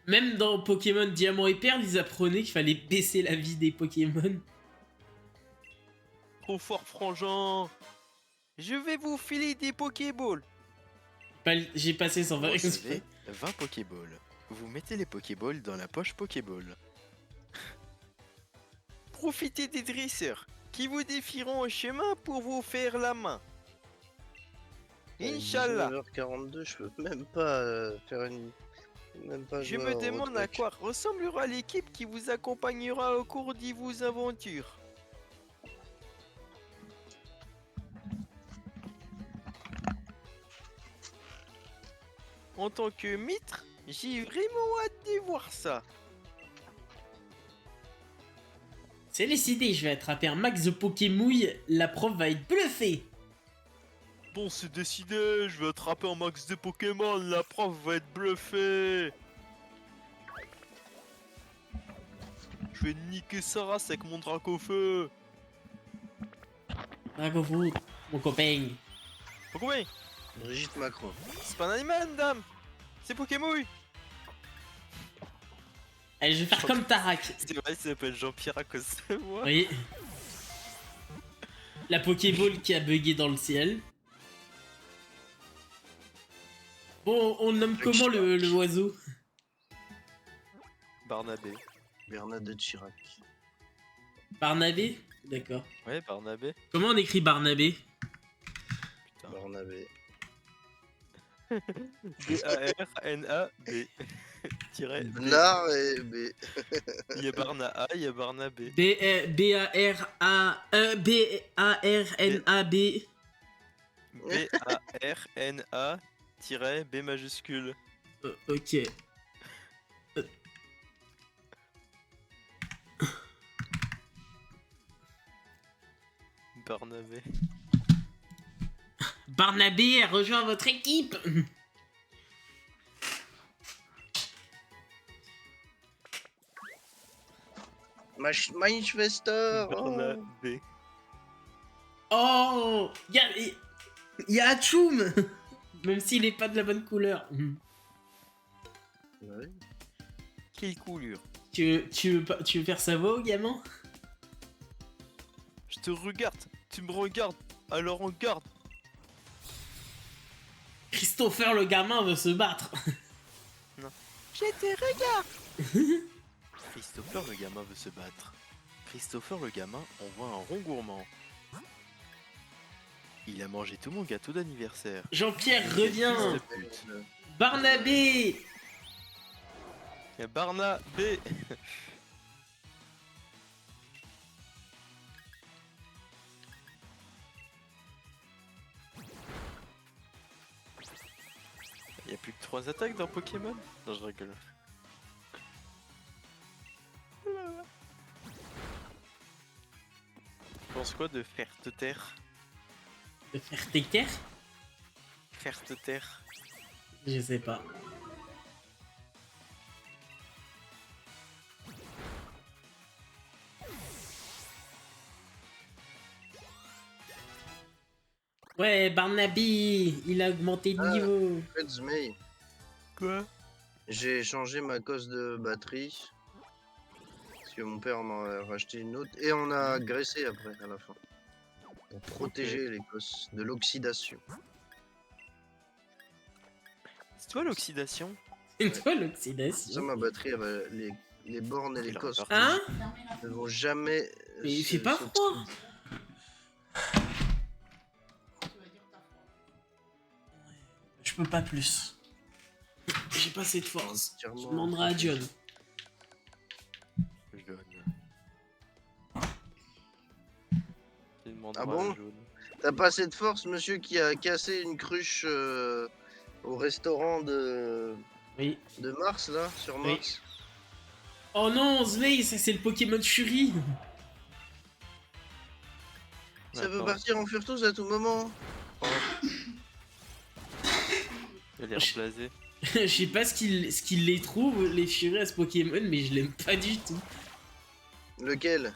Même dans Pokémon Diamant et Perle, ils apprenaient qu'il fallait baisser la vie des Pokémon. Trop fort frangin. Je vais vous filer des Pokéballs. J'ai passé sans faire Vous exprès. recevez 20 Pokéballs. Vous mettez les Pokéballs dans la poche Pokéball. Profitez des dresseurs qui vous défieront au chemin pour vous faire la main. Inch'Allah. 19h42, je peux même pas faire une. Même pas Je jouer me au demande à truc. quoi ressemblera l'équipe qui vous accompagnera au cours de vos aventures. En tant que mitre, j'ai vraiment hâte de voir ça. C'est décidé, je vais attraper un max de Pokémouille, la prof va être bluffée. Bon, c'est décidé, je vais attraper un max de Pokémon, la prof va être bluffée. Je vais niquer sa race avec mon Dracofeu. Dragofoot, mon copain. Pourquoi? Brigitte Macron. C'est pas un animal, madame. C'est Pokémouille. Allez, je vais faire comme Tarak. C'est vrai, il s'appelle Jean-Pierre à cause de moi. Oui. La Pokéball qui a bugué dans le ciel. Bon, on nomme comment le oiseau? Barnabé. Bernadette Chirac. Barnabé? D'accord. Ouais, Barnabé. Comment on écrit Barnabé? Putain. Barnabé. B-A-R-N-A-B. Tiret B. Bnar et B. Il y a Barna-A, il y a Barnabé. B-A-R-N-A-B. B-A-R-N-A-B majuscule. Ok. Barnabé. Barnabé a rejoint votre équipe. Manchester. Barna Oh. B. Oh, y a Hachoum. Même s'il est pas de la bonne couleur. Ouais. Quelle coulure. Tu veux faire sa voix au gamin? Je te regarde, tu me regardes, alors on garde. Christopher le gamin veut se battre. Je te regarde. Christopher le gamin veut se battre. Christopher le gamin envoie un rond gourmand. Il a mangé tout mon gâteau d'anniversaire. Jean-Pierre Fils revient. de pute. Barnabé. Il y a Barna B. Il y a plus que 3 attaques dans Pokémon? Non, je rigole. Tu penses quoi de Ferteterre? De faire tes terres? Ferteterre. Je sais pas. Ouais, Barnaby, il a augmenté de Ah. niveau. En fait, Zmei, Quoi? j'ai changé ma cosse de batterie. Parce que mon père m'a racheté une autre. Et on a graissé après, à la fin. Pour protéger les cosses de l'oxydation. C'est toi l'oxydation? C'est toi Ça, l'oxydation. ma batterie, elle va- les bornes et les Il a cosses reparti. Hein? ne vont jamais. Mais il se- fait pas se- froid. Je peux pas plus. J'ai pas assez de force. Je entièrement- demanderai à John. Jaune. Tu demanderas Ah bon à jaune. T'as pas assez de force, monsieur, qui a cassé une cruche au restaurant de Oui. Mars, là, sur Oui. Mars. Oh non, Zmei, ça c'est le Pokémon Fury. Ça veut Attends, partir en furtose à tout moment. il a l'air blasé. Je sais pas ce qu'il les trouve, les Fury à ce Pokémon, mais je l'aime pas du tout. Lequel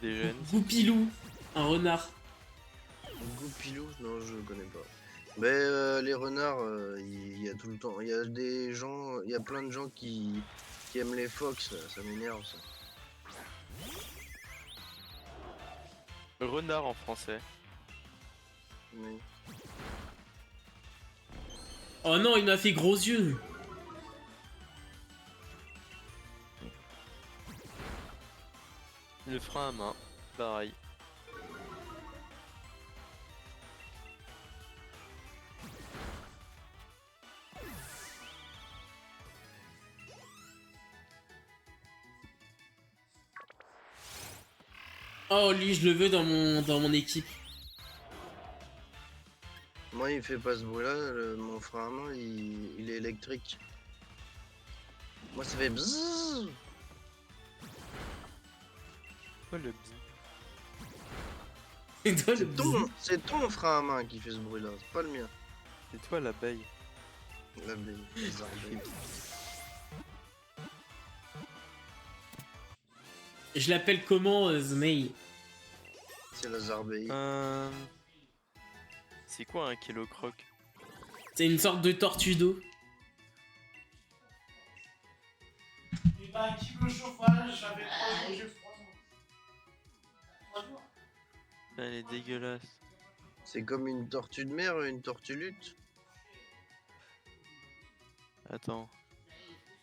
Des jeunes. Goupilou, un renard. Goupilou? Non, je connais pas. Mais les renards, il y a tout le temps. Il y a des gens, il y a plein de gens qui aiment les phoques, ça m'énerve ça. Renard en français. Oui. Oh non, il m'a fait gros yeux. Le frein à main, pareil. Oh, lui, je le veux dans mon équipe. Moi, il fait pas ce bruit-là, mon frère à main, il est électrique. Moi, ça fait bzzz. Quoi le bzz? C'est toi le C'est ton frère à main qui fait ce bruit-là, c'est pas le mien. C'est toi l'abeille. Les abeilles. Je l'appelle comment, Zmei? C'est la zarbeille. C'est quoi un kilo croc? C'est une sorte de tortue d'eau. Et bah, active le chauffage avec 3 jours, j'ai froid. 3 jours. Elle est dégueulasse. C'est comme une tortue de mer, une tortue lutte. Attends.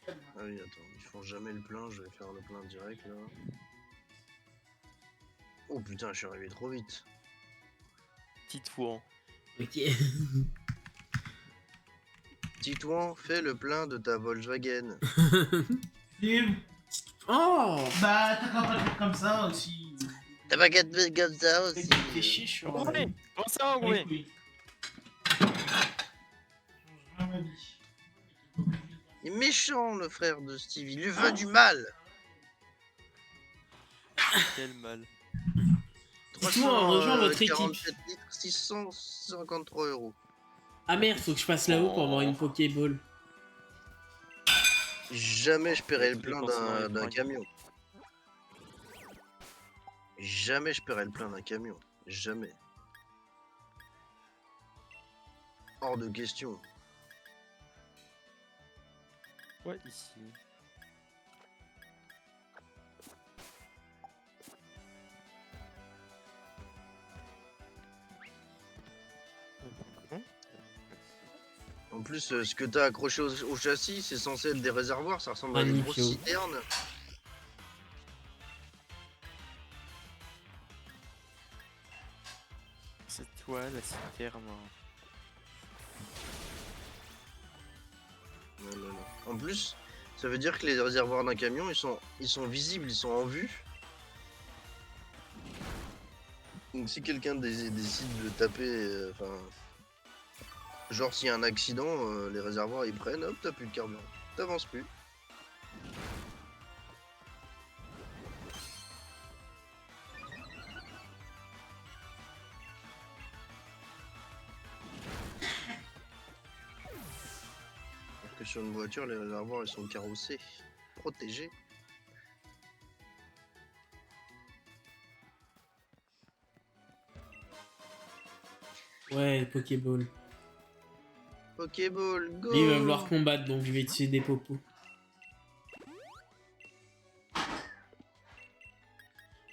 Ah oui, attends, ils font jamais le plein, je vais faire le plein direct là. Oh putain, je suis arrivé trop vite. Titouan. Ok. Titouan, fais le plein de ta Volkswagen. Et Oh, bah, t'as qu'à pas le faire comme ça aussi. T'as pas qu'à te mettre comme ça aussi. fais chier, je suis en- Ouais, bon ça, ouais. Oui. Change rien ma vie. Il est méchant le frère de Steve, il lui veut du mal. Quel mal. Titouan, rejoins votre équipe. 47 litres, 653 €. Ah merde, faut que je passe là-haut pour avoir une Pokéball. Jamais je paierai le Tous les plein pensements d'un électroniques. camion. Jamais je paierai le plein d'un camion. Jamais. Hors de question. Ouais, ici. En plus, ce que t'as accroché au châssis, c'est censé être des réservoirs, ça ressemble à des grosses Magnifique. citernes. C'est toi la citerne. Non, non, non. En plus, ça veut dire que les réservoirs d'un camion, ils sont visibles, ils sont en vue. Donc si quelqu'un décide de taper, enfin, genre s'il y a un accident, les réservoirs ils prennent, hop, t'as plus de carburant, t'avances plus. Alors que sur une voiture, les réservoirs ils sont carrossés, protégés. Ouais, Pokéball. Pokéball, go! Lui, il va vouloir combattre, donc je vais tuer des popos.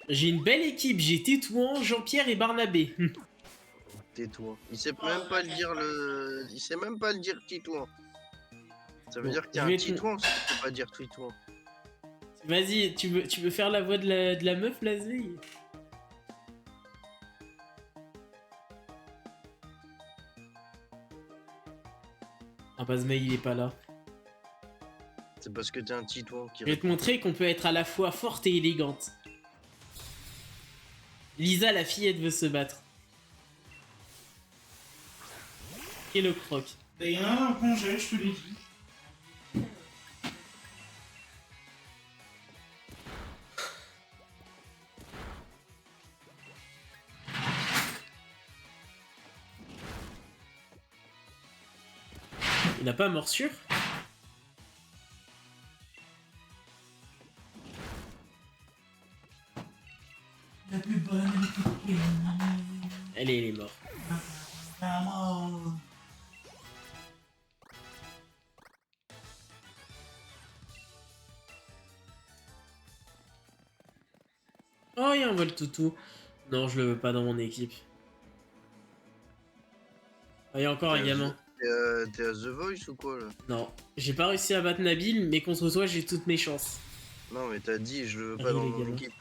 J'ai une belle équipe, j'ai Tétouan, Jean-Pierre et Barnabé. Tais-toi. Il sait même pas le dire Il sait même pas le dire Titouan. Ça veut Bon, dire que t'es je un vais te- Titouan si tu peux pas dire Titouan. Vas-y, tu veux faire la voix de la meuf, là, Zey? Ah bah, Zmei, il est pas là. C'est parce que t'es un Titouan qui Je vais te montrer qu'on peut être à la fois forte et élégante. Lisa, la fillette, veut se battre. Et le croc. Il y en a un en congé, je te l'ai dit. Il n'a pas morsure? La plus bonne équipe. Allez, il est mort. Maman. Oh, il y a un vol toutou. Non, je le veux pas dans mon équipe. Ah, il y a encore un gamin. T'es à The Voice ou quoi là? Non, j'ai pas réussi à battre Nabil, mais contre toi, j'ai toutes mes chances. Non mais t'as dit je le veux pas Oui, dans les mon gamins. équipe.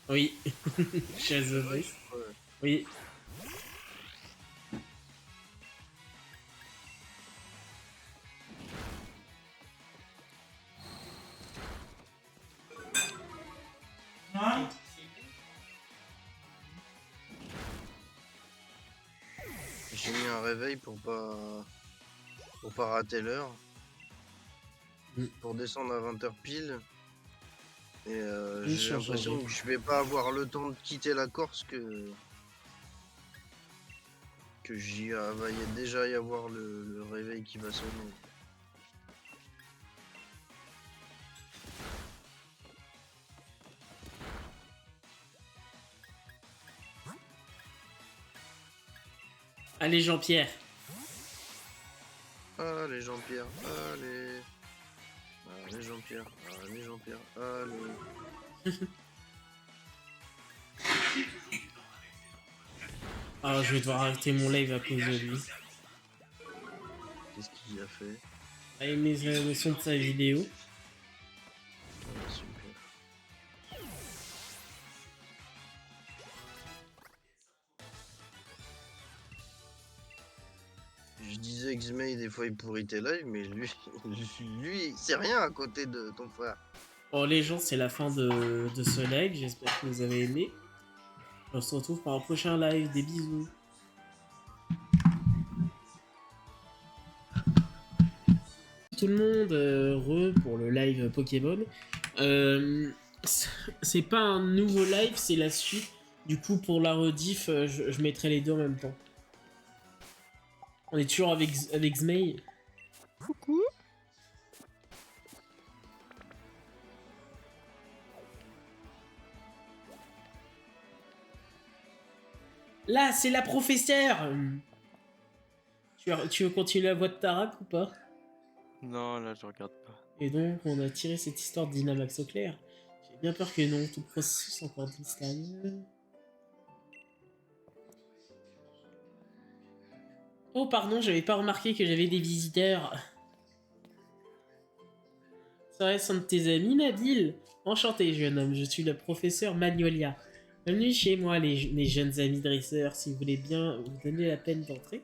Oui, je suis à The Voice. Ouais. Oui. Ouais. J'ai mis un réveil pour pas rater l'heure. Mm. Pour descendre à 20h pile. Et Oui, j'ai je l'impression change. que je vais pas avoir le temps de quitter la Corse que va déjà y avoir le réveil qui va sonner. Allez, Jean-Pierre. Allez Jean-Pierre, allez. Allez Jean-Pierre, allez Jean-Pierre, allez. Alors, je vais devoir arrêter mon live à cause de lui. Qu'est-ce qu'il a fait? Ah, il met le son de sa vidéo. Ah, super. Je disais que Xmei des fois il pourrit tes lives, mais lui c'est rien à côté de ton frère. Bon, les gens, c'est la fin de ce live. J'espère que vous avez aimé. On se retrouve pour un prochain live. Des bisous. Tout le monde, pour le live Pokémon. C'est pas un nouveau live, c'est la suite. Du coup, pour la rediff, je mettrai les deux en même temps. On est toujours avec Zmei. Coucou. Là, c'est la professeure. Tu veux continuer la voix de Tarak ou pas? Non, là, je regarde pas. Et donc, on a tiré cette histoire de Dynamax au clair. J'ai bien peur que non, tout le processus encore mystérieux. Oh, pardon, j'avais pas remarqué que j'avais des visiteurs. Ça reste un de tes amis, Nabil? Enchanté, jeune homme, je suis le professeur Magnolia. Bienvenue chez moi, mes jeunes amis dresseurs. Si vous voulez bien vous donner la peine d'entrer.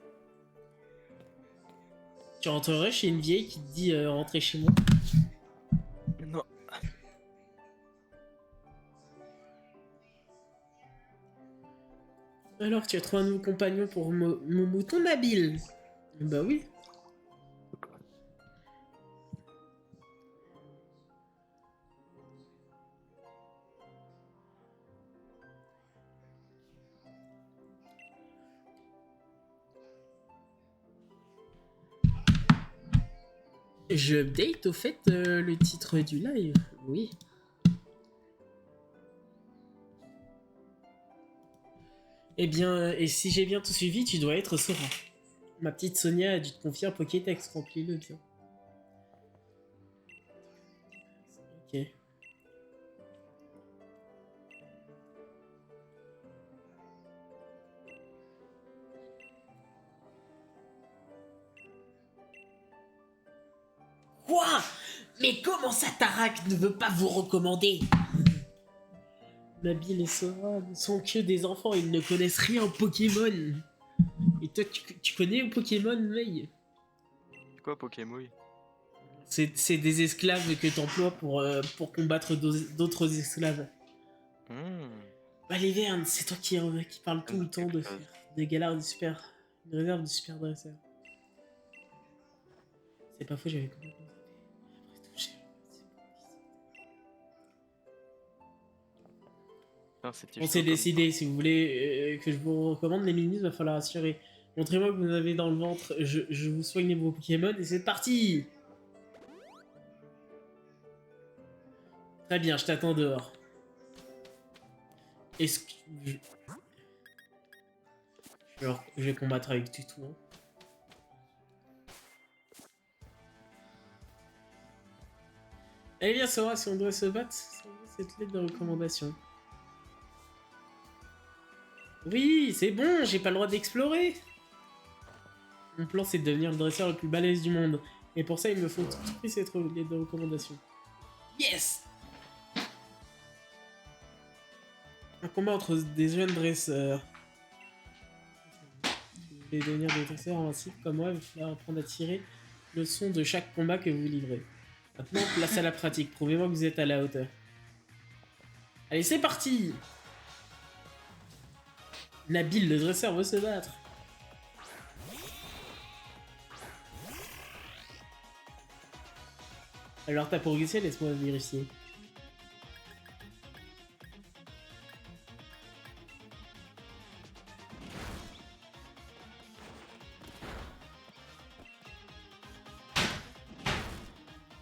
Tu rentrerais chez une vieille qui te dit rentrer chez moi? Non. Alors, tu as trouvé un nouveau compagnon pour mon mouton Nabil? Bah oui. Je update au fait le titre du live. Oui. Eh bien, et si j'ai bien tout suivi, tu dois être Sora. Ma petite Sonia a dû te confier un Pokédex, remplis-le bien. Ok. Quoi? Mais comment ça, Tarak ne veut pas vous recommander? Nabil et Sora ne sont que des enfants, ils ne connaissent rien au Pokémon. Et toi, tu connais au Pokémon, Mei? C'est quoi Pokémon? C'est des esclaves que t'emploies pour combattre d'autres esclaves. Bah les Vernes, c'est toi qui parle tout le temps de faire des galards de super... Une réserve de super dresseurs. C'est pas faux, j'avais complètement... Après tout, on s'est décidé, si vous voulez que je vous recommande les minis, il va falloir assurer. Montrez-moi que vous avez dans le ventre, je vous soigne les vos Pokémon et c'est parti! Très bien, je t'attends dehors. Est-ce que... Je vais combattre avec Tutou. Hein. Eh bien, Sora, si on doit se battre, c'est cette lettre de recommandation. Oui, c'est bon, j'ai pas le droit d'explorer. Mon plan, c'est de devenir le dresseur le plus balèze du monde. Et pour ça, il me faut tout de suite cette lettre de recommandation. Yes! Un combat entre des jeunes dresseurs. Si vous voulez devenir des dresseurs invincibles comme moi, il va falloir apprendre à tirer le son de chaque combat que vous livrez. Maintenant, place à la pratique. Prouvez-moi que vous êtes à la hauteur. Allez, c'est parti! Nabil, le dresseur, veut se battre. Alors, t'as progressé, laisse-moi vérifier.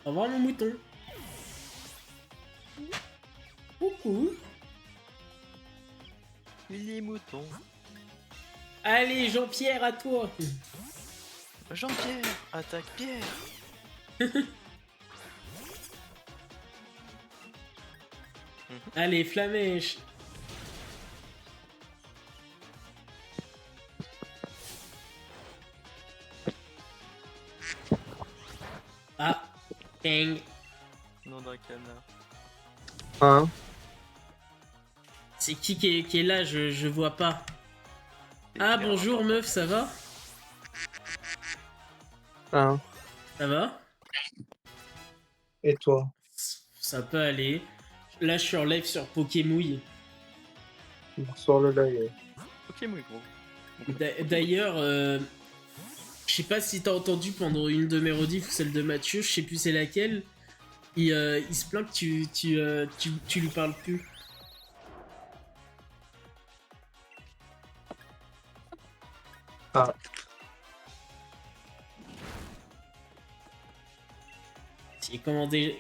Au revoir, mon mouton. Coucou. Les moutons. Allez, Jean-Pierre, à toi. Jean-Pierre, attaque Pierre. Allez, Flamèche. Ah, bang. Nom d'un canard. Hein? C'est qui est là, je vois pas. Ah, bonjour, meuf, ça va? Hein? Ça va? Et toi? Ça peut aller. Là, je suis en live sur Pokémouille. Bonsoir le live. Pokémon, gros. D'ailleurs, je sais pas si t'as entendu pendant une de mes rediffs ou celle de Mathieu, je sais plus c'est laquelle. Il se plaint que tu lui parles plus. Ah.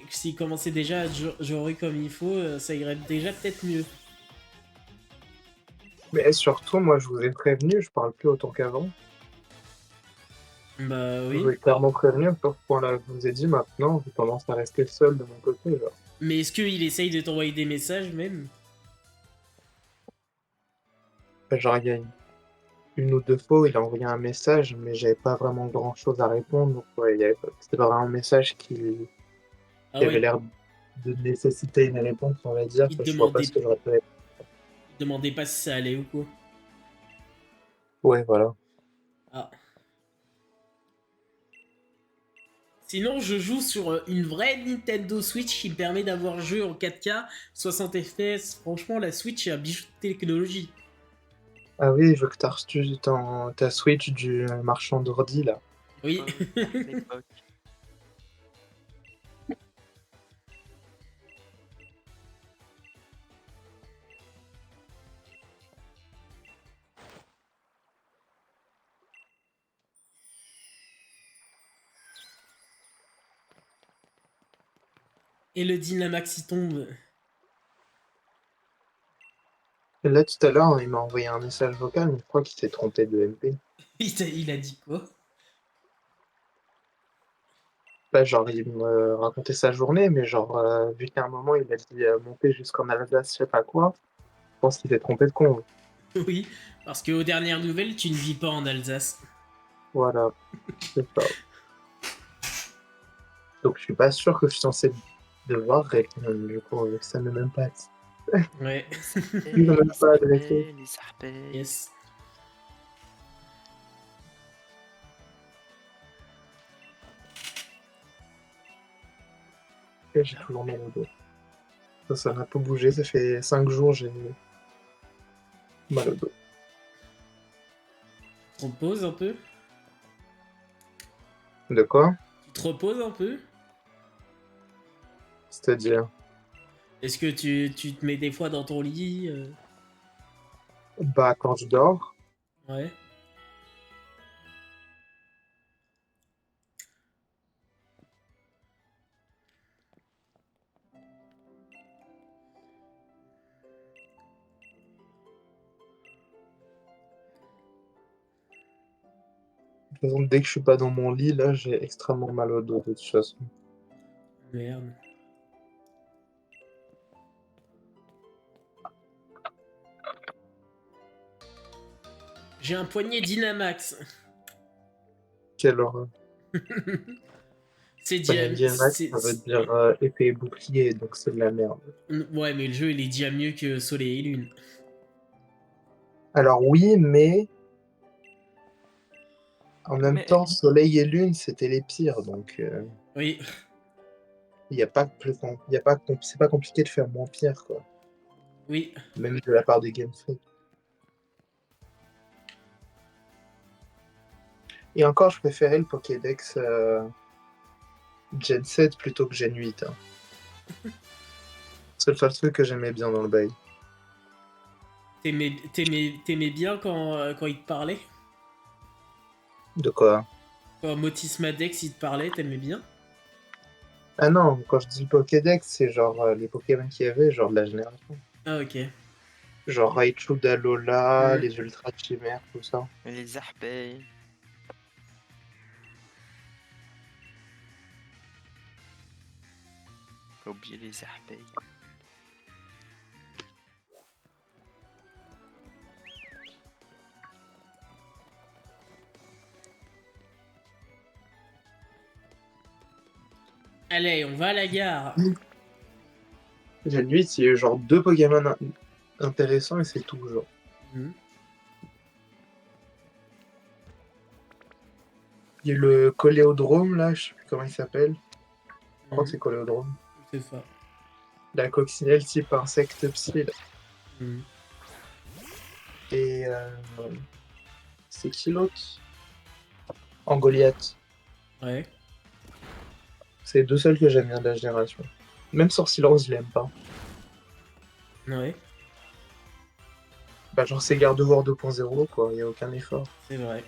S'il commençait déjà à jouer comme il faut, ça irait déjà peut-être mieux. Mais surtout, moi, je vous ai prévenu, je parle plus autant qu'avant. Bah Je oui. vous ai clairement prévenu sur ce point-là. Je vous ai dit maintenant, j'ai tendance à rester seul de mon côté. Genre, Mais est-ce qu'il essaye de t'envoyer des messages même? Genre, il y a une ou deux fois, il a envoyé un message, mais j'avais pas vraiment grand-chose à répondre. Donc, ouais, c'était pas vraiment un message Ah qui avait ouais, l'air de nécessiter une réponse, on va dire. il te Parce que je vois pas demandait, ce que j'aurais pu répondre. il te demandait pas si ça allait ou quoi. Ouais, voilà. Ah. Sinon, je joue sur une vraie Nintendo Switch qui me permet d'avoir jeu en 4K, 60 FPS. Franchement, la Switch est un bijou de technologie. Ah oui, je veux que t'as reçu ta Switch du marchand d'ordi, là. Oui. L'époque. Et le Dynamax il tombe. Et là, tout à l'heure, il m'a envoyé un message vocal, mais je crois qu'il s'est trompé de MP. Il a dit quoi? Bah, genre, il me racontait sa journée, mais genre, vu qu'à un moment, il a dit monter jusqu'en Alsace, je sais pas quoi, je pense qu'il s'est trompé de con. Oui, parce qu'aux dernières nouvelles, tu ne vis pas en Alsace. Voilà, c'est ça. Donc, je suis pas sûr que je suis censé devoir répondre, du coup, vu que ça ne m'aime pas. Ouais. Il ne m'aime pas adressé. Les arpèges. Yes. Et j'ai toujours mal au dos. Ça n'a pas bougé, ça fait 5 jours, j'ai mal au dos. Tu te reposes un peu? De quoi? Tu te reposes un peu? C'est-à-dire, Est-ce que tu te mets des fois dans ton lit bah, quand je dors, Ouais. de toute façon, dès que je suis pas dans mon lit, là, j'ai extrêmement mal au dos, de toute façon. Merde. J'ai un poignet Dynamax. Quelle horreur. C'est Panier dia... Max, ça veut dire épée et bouclier, donc c'est de la merde. Ouais, mais le jeu, il est déjà mieux que Soleil et Lune. Alors oui, mais en même Mais temps, Soleil et Lune, c'était les pires, donc Oui, il y a pas plus, il y a pas, c'est pas compliqué de faire moins pire, quoi. oui. Même de la part des Game Freak. Et encore, je préférais le Pokédex Gen 7 plutôt que Gen 8. Hein. C'est le seul truc que j'aimais bien dans le bail. T'aimais bien quand il te parlait? De quoi? Quand Motis Madex, il te parlait, t'aimais bien? Ah non, quand je dis Pokédex, c'est genre les Pokémon qu'il y avait, genre de la génération. Ah, ok. Genre Raichu, Dalola, Hmm. les Ultra Chimères, tout ça. les arpèges. Faut oublier les arpèges. Allez, on va à la gare. Gen 8, il y a eu genre deux Pokémon intéressants et c'est tout, genre. Hmm. Il y a eu le Coléodrome, là, je sais plus comment il s'appelle. Je crois que Hmm. c'est Coléodrome. C'est ça. La coccinelle type insecte psy, là. Hmm. Et c'est qui l'autre? Angoliath. Ouais. C'est les deux seuls que j'aime bien de la génération. Même Sorcilor, je l'aime pas. Ouais, Bah, genre, c'est Gardevoir 2.0, quoi. Il y a aucun effort. c'est vrai.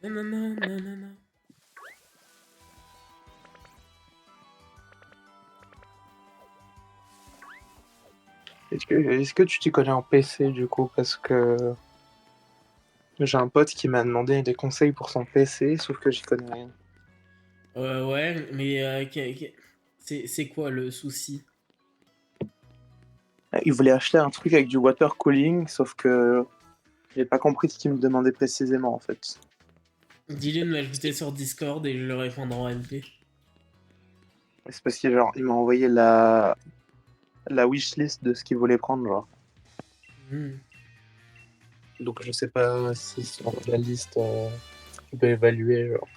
Nanana, nanana. Est-ce que tu t'y connais en PC du coup? Parce que j'ai un pote qui m'a demandé des conseils pour son PC, sauf que j'y connais rien. Ouais, mais c'est quoi le souci? Il voulait acheter un truc avec du water cooling, sauf que j'ai pas compris ce qu'il me demandait précisément en fait. Dis-lui de m'ajouter sur Discord et je le répondrai en MP. C'est parce qu'il il m'a envoyé la wishlist de ce qu'il voulait prendre, genre. Hmm. Donc je sais pas si sur la liste tu peux évaluer, genre.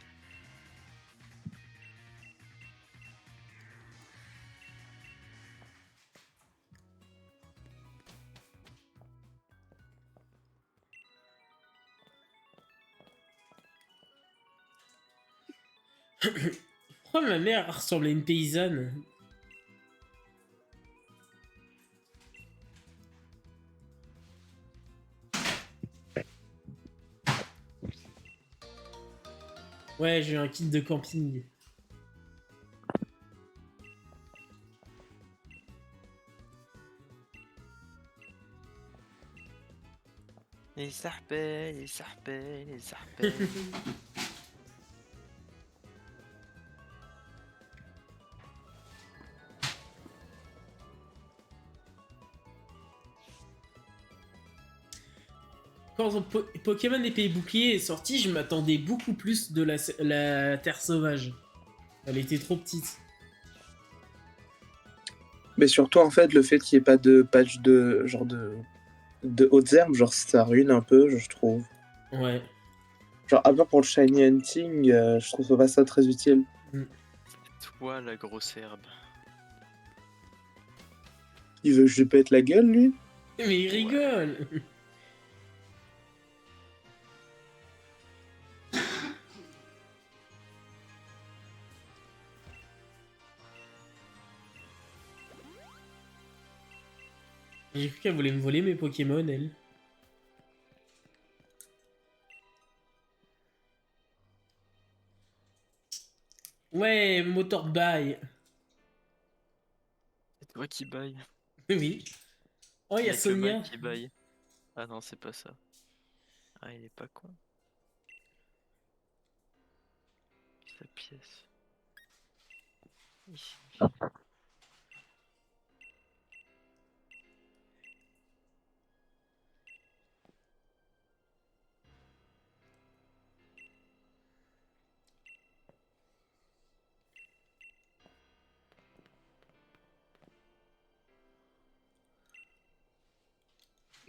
Pourquoi ma mère ressemble à une paysanne? Ouais, j'ai un kit de camping. Les arpèges, les arpèges, les arpèges. Quand Pokémon épée et bouclier est sorti, je m'attendais beaucoup plus de la Terre sauvage. Elle était trop petite. Mais surtout en fait le fait qu'il n'y ait pas de patch de genre de hautes herbes, genre ça ruine un peu, je trouve. Ouais. Genre à part pour le shiny hunting, je trouve pas ça très utile. Toi, la grosse herbe. Il veut que je lui pète la gueule lui? Mais il rigole. J'ai cru qu'elle voulait me voler mes Pokémon, elle. Ouais, moteur bail. C'est toi qui baille. Oui. Oh, il y a Y'a que Mike Sonia. qui baille. Ah non, c'est pas ça. Ah, il est pas con. Sa pièce. Ici.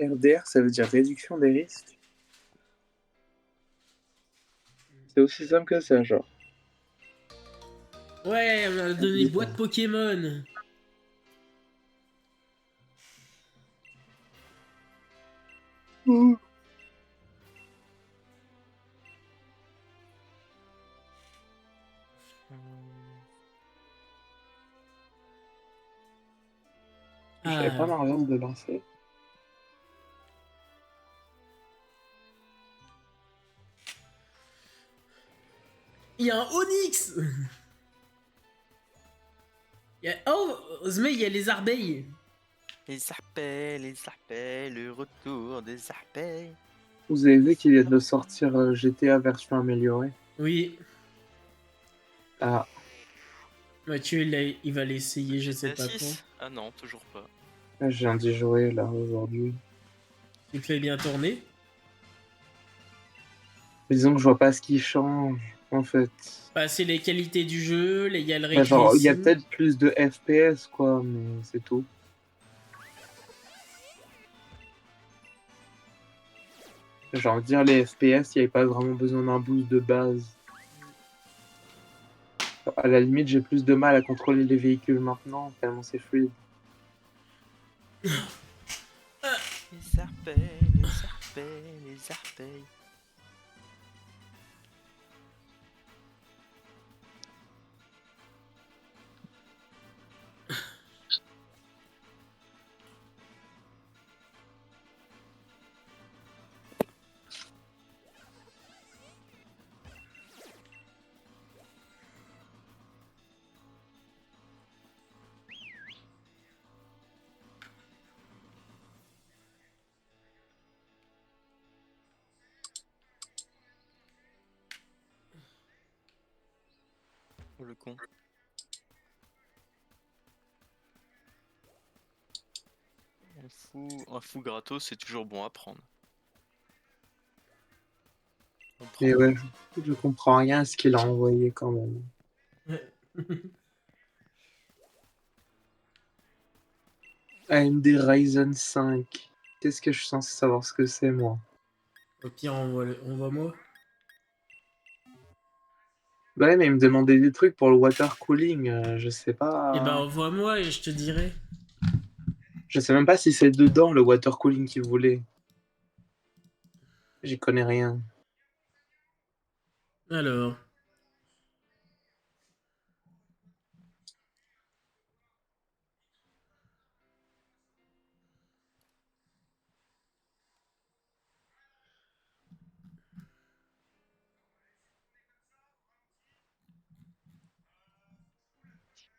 RDR, ça veut dire réduction des risques. C'est aussi simple que ça, genre. Ouais, on m'a donné boîte Pokémon. J'avais pas Ah, l'argent de le lancer. il y a un Onyx. Oh, mais il y a les abeilles. Les arpèges, le retour des arpèges. Vous avez vu qu'il vient de sortir GTA version améliorée? Oui. Ah, Mathieu, il va l'essayer, je sais GTA pas quand. 6? Ah non, toujours pas. là, je viens d'y jouer là aujourd'hui. Tu te fais bien tourner. Disons que je vois pas ce qui change en fait. Bah, c'est les qualités du jeu, il y a le ray Enfin, genre, il y a tracing. peut-être plus de FPS quoi, mais c'est tout. J'ai envie de dire les FPS, il n'y avait pas vraiment besoin d'un boost de base. À la limite, j'ai plus de mal à contrôler les véhicules maintenant, tellement c'est fluide. Les arpèges, les arpèges, les arpèges. le con. Un fou gratos, c'est toujours bon à prendre. On prend. Et ouais, je comprends rien à ce qu'il a envoyé quand même. AMD Ryzen 5. Qu'est-ce que je suis censé savoir ce que c'est, moi? Au pire, envoie-moi. Bah ouais, mais il me demandait des trucs pour le water cooling, je sais Et bah, pas. envoie-moi et je te dirai. Je sais même pas si c'est dedans le water cooling qu'il voulait. J'y connais rien. Alors.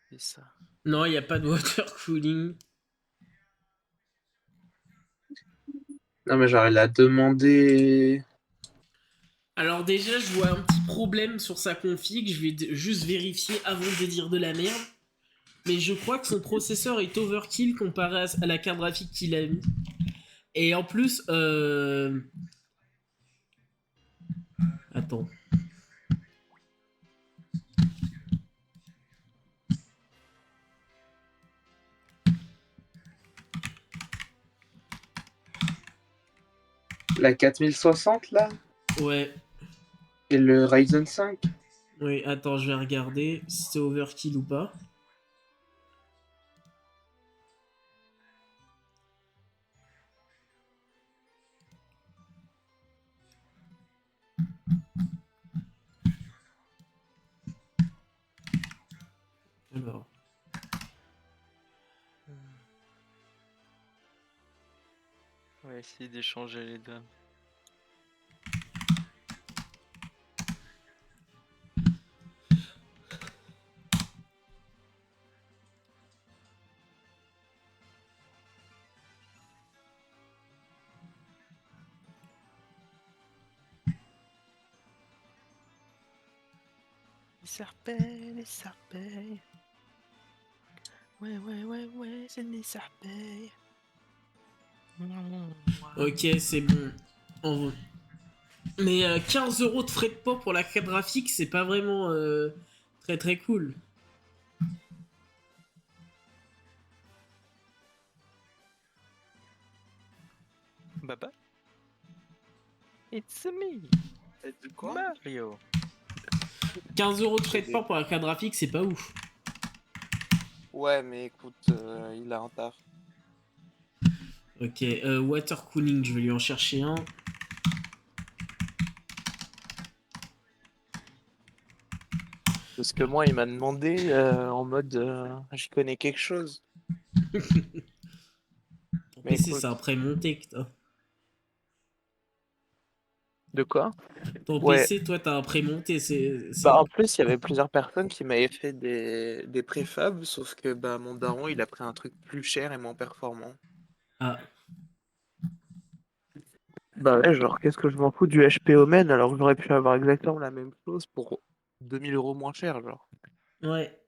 C'est ça. Non, il n'y a pas de water cooling. Non, mais genre, il a demandé. Alors déjà, je vois un petit problème sur sa config. Je vais juste vérifier avant de dire de la merde. Mais je crois que son processeur est overkill comparé à la carte graphique qu'il a mis. Et en plus, attends. La 4060 là? Ouais. Et le Ryzen 5? Oui, attends, je vais regarder si c'est overkill ou pas. Alors. On va essayer d'échanger les dames. Les serpents, les serpents. Ouais, c'est des serpents. Ok, c'est bon. Mais 15 € de frais de port pour la carte graphique, c'est pas vraiment très très cool. Baba. It's me, De quoi? Mario. 15 € de frais de port pour la carte graphique, c'est pas ouf. Ouais, mais écoute, il a un taf. Ok, water cooling, je vais lui en chercher un. Parce que moi, il m'a demandé en mode j'y connais quelque chose. Ton Mais PC, écoute, c'est un prémonté que t'as. de quoi? Ton Ouais. PC, toi, t'as un prémonté, Bah, en plus, il y avait plusieurs personnes qui m'avaient fait des préfabs, sauf que bah, mon daron, il a pris un truc plus cher et moins performant. Ah, Bah ouais, genre, qu'est-ce que je m'en fous du HP Omen alors que j'aurais pu avoir exactement la même chose pour 2000 € moins cher, genre. ouais.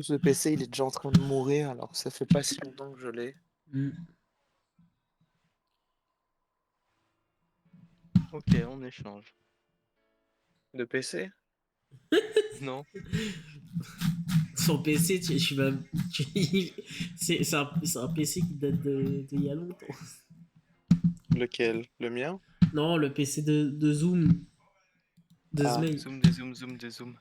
Ce PC, il est déjà en train de mourir alors que ça fait pas si longtemps que je l'ai. Hmm. Ok, on échange. De PC? Non. Son PC, je suis même. C'est un PC qui date de il y a longtemps. Lequel? Le mien? Non, le PC de Zoom. De Ah. Zmei. Zoom, des zoom, zoom, des zoom.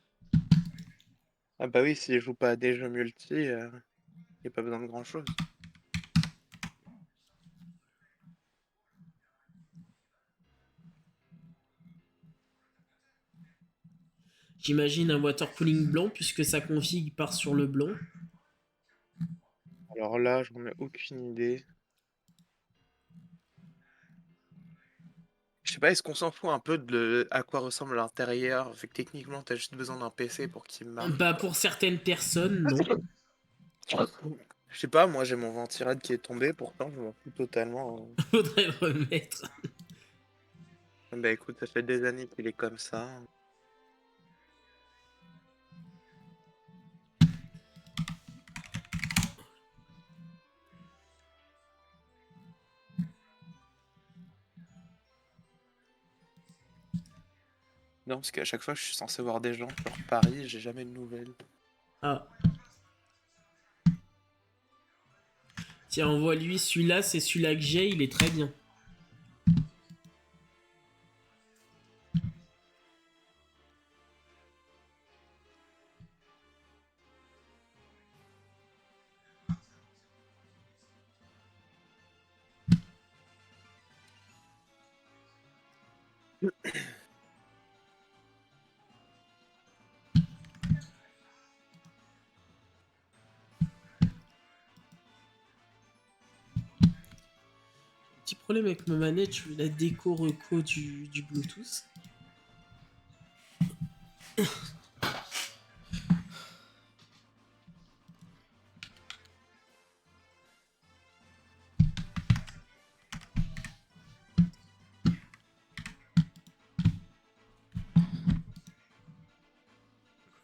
Ah bah oui, s'il joue pas à des jeux multi, y a pas besoin de grand-chose. J'imagine un water cooling blanc puisque sa config part sur le blanc. Alors là, j'en ai aucune idée. Je sais pas, est-ce qu'on s'en fout un peu à quoi ressemble l'intérieur, vu que techniquement, t'as juste besoin d'un PC pour qu'il marche. Bah, pour certaines personnes, non. Je sais pas, moi j'ai mon ventirad qui est tombé, pourtant je m'en fous totalement. Faudrait le remettre. Bah écoute, ça fait des années qu'il est comme ça. Non, parce qu'à chaque fois, je suis censé voir des gens sur Paris, j'ai jamais de nouvelles. Ah. Tiens, envoie-lui celui-là, c'est celui-là que j'ai, il est très bien. Petit problème avec ma manette, je veux la déco reco du Bluetooth.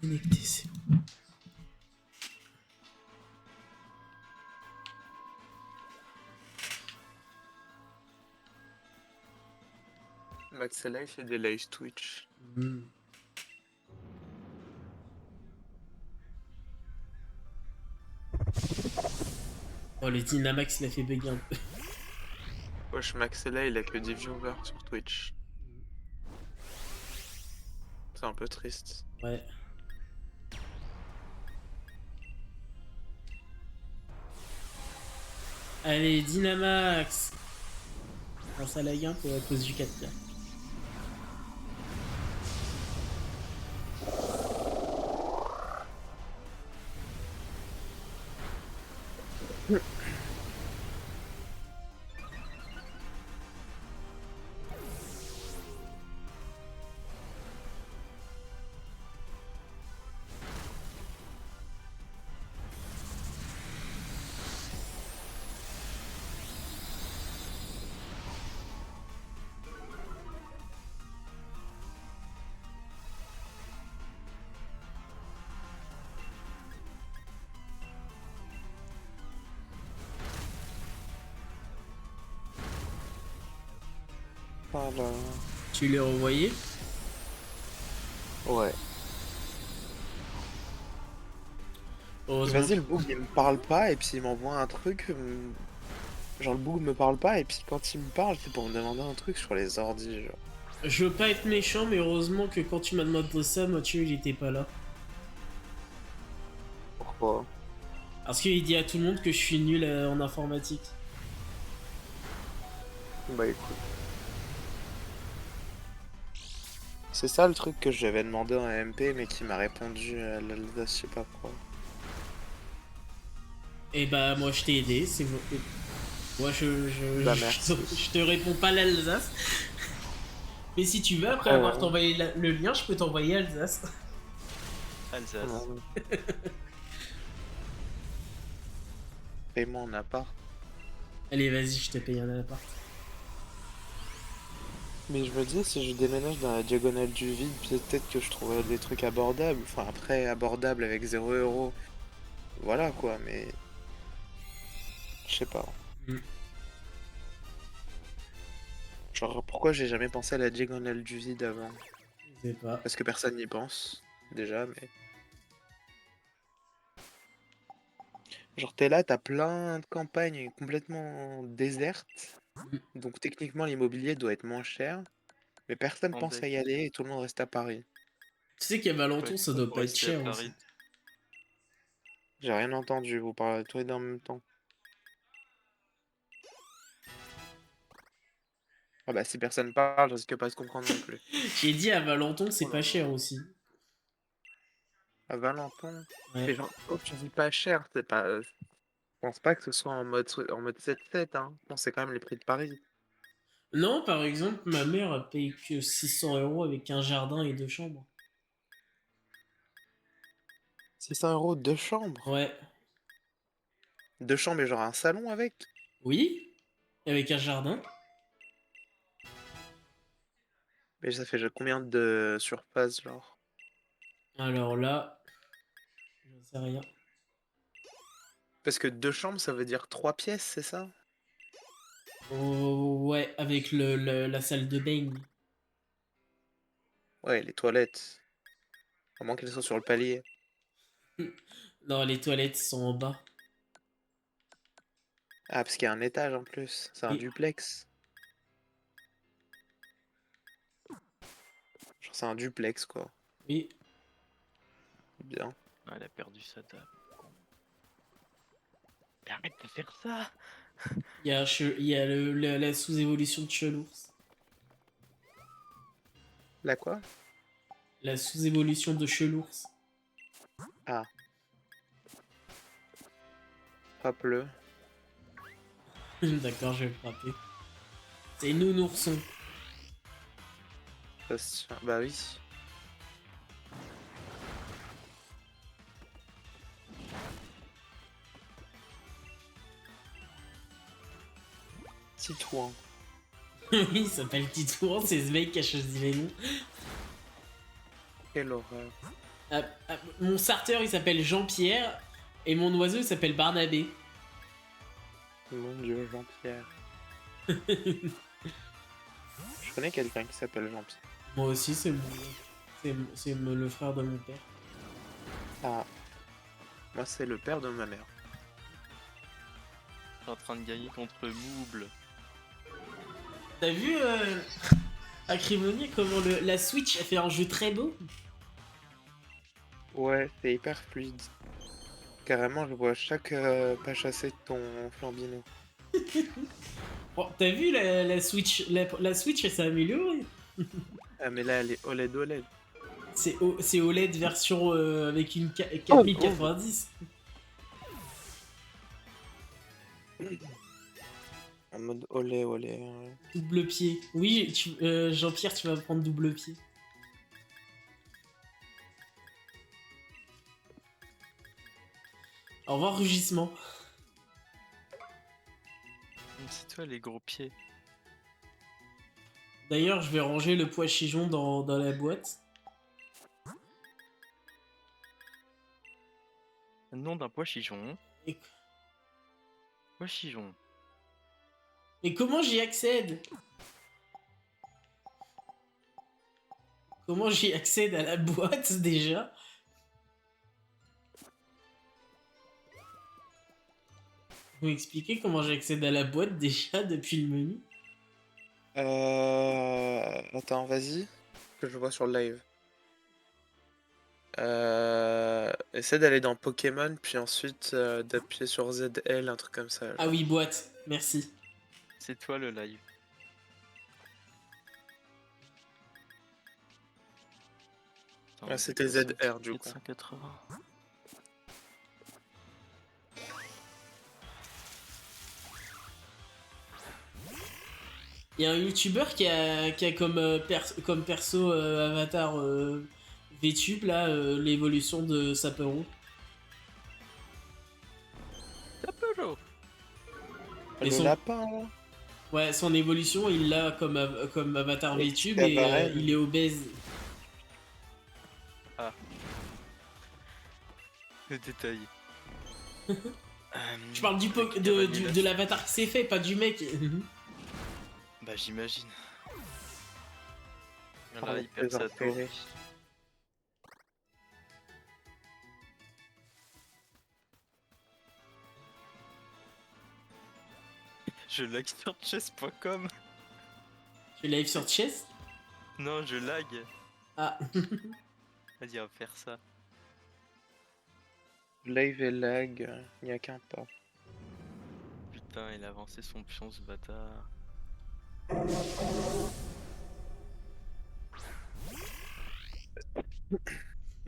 Connecté, c'est bon. Max là, il fait des live Twitch. Hmm. Oh, le Dynamax, il a fait bugger un peu. Wesh, Max là, il a que des viewers sur Twitch. C'est un peu triste. Ouais. Allez, Dynamax. Ah, ça lag un peu à cause du 4K. Voilà. Tu l'as envoyé? Ouais. Heureusement. Vas-y, le bug il me parle pas et puis il m'envoie un truc. Genre le bug me parle pas et puis quand il me parle, c'est pour me demander un truc sur les ordis. Genre. Je veux pas être méchant, mais heureusement que quand tu m'as demandé ça, Mathieu, il était pas là. Pourquoi? Parce qu'il dit à tout le monde que je suis nul en informatique. Bah écoute. C'est ça le truc que j'avais demandé en MP mais qui m'a répondu à l'Alsace, je sais pas quoi. Et bah, moi, je t'ai aidé, c'est bon. Moi, Bah merci. je te réponds pas l'Alsace. Mais si tu veux, après avoir t'envoyé le lien, je peux t'envoyer Alsace. Alsace. Paye-moi en appart. Allez, vas-y, je te paye un appart. Mais je me dis, si je déménage dans la diagonale du vide, peut-être que je trouverai des trucs abordables. Enfin, après, abordables avec 0 €. Voilà quoi, mais. Je sais pas. Mm. Genre, pourquoi j'ai jamais pensé à la diagonale du vide avant? Je sais pas. Parce que personne n'y pense, déjà, mais. Genre, t'es là, t'as plein de campagnes complètement désertes. Donc, techniquement, l'immobilier doit être moins cher. Mais personne En pense à bec. y aller et tout le monde reste à Paris. Tu sais qu'à Ouais, Valenton, ça doit pour pas être rester à cher Paris. aussi. J'ai rien entendu, vous parlez tous les deux en même temps. Ah bah, si personne parle, je risque pas de comprendre non plus. J'ai dit à Valenton, c'est Oh là pas là. cher aussi. À Valenton. Ouais. Mais genre, quand tu dis pas cher, c'est pas. Je pense pas que ce soit en mode 7-7, hein. Non, c'est quand même les prix de Paris. Non, par exemple, ma mère elle paye que 600 € avec un jardin et 2 chambres. 600 € 2 chambres. Ouais. 2 chambres et genre un salon avec. Oui. Avec un jardin. Mais ça fait combien de surface, genre? Alors là, j'en sais rien. Parce que 2 chambres, ça veut dire 3 pièces, c'est ça? Oh, ouais, avec la salle de bain. Ouais, les toilettes. À moins qu'elles soient sur le palier. Non, les toilettes sont en bas. Ah, parce qu'il y a un étage en plus. C'est un Oui. duplex. Genre, c'est un duplex, quoi. Oui. Bien. Ah, elle a perdu sa table. Mais arrête de faire ça. Il y a la sous-évolution de Chelours. Là, quoi? La sous-évolution de Chelours. Ah. Frappe-le. D'accord, je vais le frapper. C'est Nounourson. Ça se tient. Bah oui. Titouan. Oui, il s'appelle Titouan, c'est ce mec qui a choisi les noms. Quelle horreur. Mon starter il s'appelle Jean-Pierre et mon oiseau il s'appelle Barnabé. Mon dieu, Jean-Pierre. Je connais quelqu'un qui s'appelle Jean-Pierre. Moi aussi, c'est le frère de mon père. Ah. Moi, c'est le père de ma mère. T'es en train de gagner contre Mooble. T'as vu Acrimony comment la Switch a fait un jeu très beau? Ouais, c'est hyper fluide. Carrément, je vois chaque pas chassé de ton Flambino. Oh, t'as vu la Switch la Switch elle s'est améliorée. Ah, mais là, elle est OLED OLED. C'est OLED version avec une 4090. En mode olé olé. Ouais. Double pied. Oui, Jean-Pierre, tu vas prendre double pied. Au revoir, rugissement. C'est toi les gros pieds. D'ailleurs, je vais ranger le pois chichon dans la boîte. Le nom d'un pois chichon. Et, Pois chichon. et comment j'y accède? Comment j'y accède à la boîte déjà? Vous m'expliquez comment j'accède à la boîte déjà depuis le menu? Attends, vas-y. Que je vois sur le live. Essaie d'aller dans Pokémon, puis ensuite d'appuyer sur ZL, un truc comme ça. Ah oui, boîte, merci. C'est toi le live. Attends, Ah, c'était ZR du coup. 480. Il y a un youtubeur qui a comme perso avatar VTube là l'évolution de Saperon. Tapelo. Et Le son- lapin, là. Ouais, son évolution il l'a comme avatar Et VTube c'est et pareil. il est obèse. Le détail. Je parle de l'avatar qui s'est fait, pas du mec. Bah j'imagine. Ah, Là il perd sa tour. repéré. Je lag sur chess.com. Tu live sur chess? Non, je lag. Ah. Vas-y, on va faire ça. Live et lag, il n'y a qu'un pas. Putain, il a avancé son pion ce bâtard.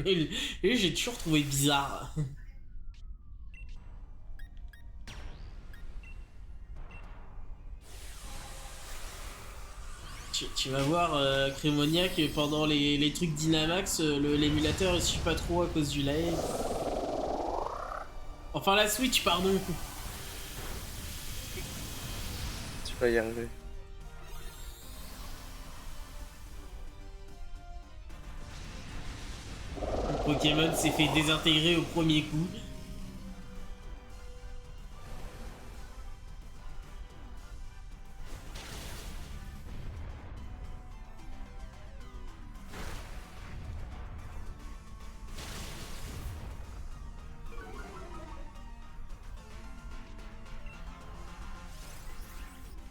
Et j'ai toujours trouvé bizarre. Tu vas voir, Crémonia, que pendant les trucs Dynamax, l'émulateur il suit pas trop à cause du live. Enfin, la Switch, pardon. Tu vas y arriver. Pokémon s'est fait désintégrer au premier coup.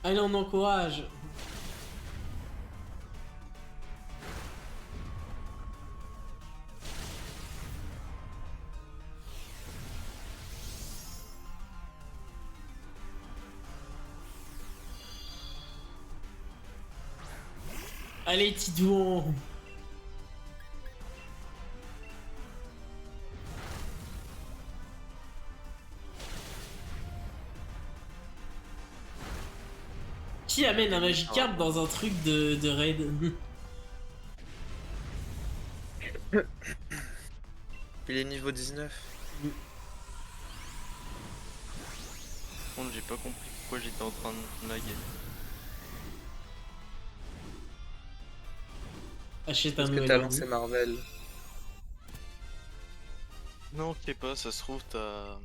Allez, on encourage. Allez, Tidouan. Qui amène un Magikarp dans un truc de raid? Il est niveau 19. Par contre, j'ai pas compris pourquoi j'étais en train de laguer. Achète un Parce que nouvel t'as ordi. lancé Marvel. Non, je sais pas, ça se trouve, t'as.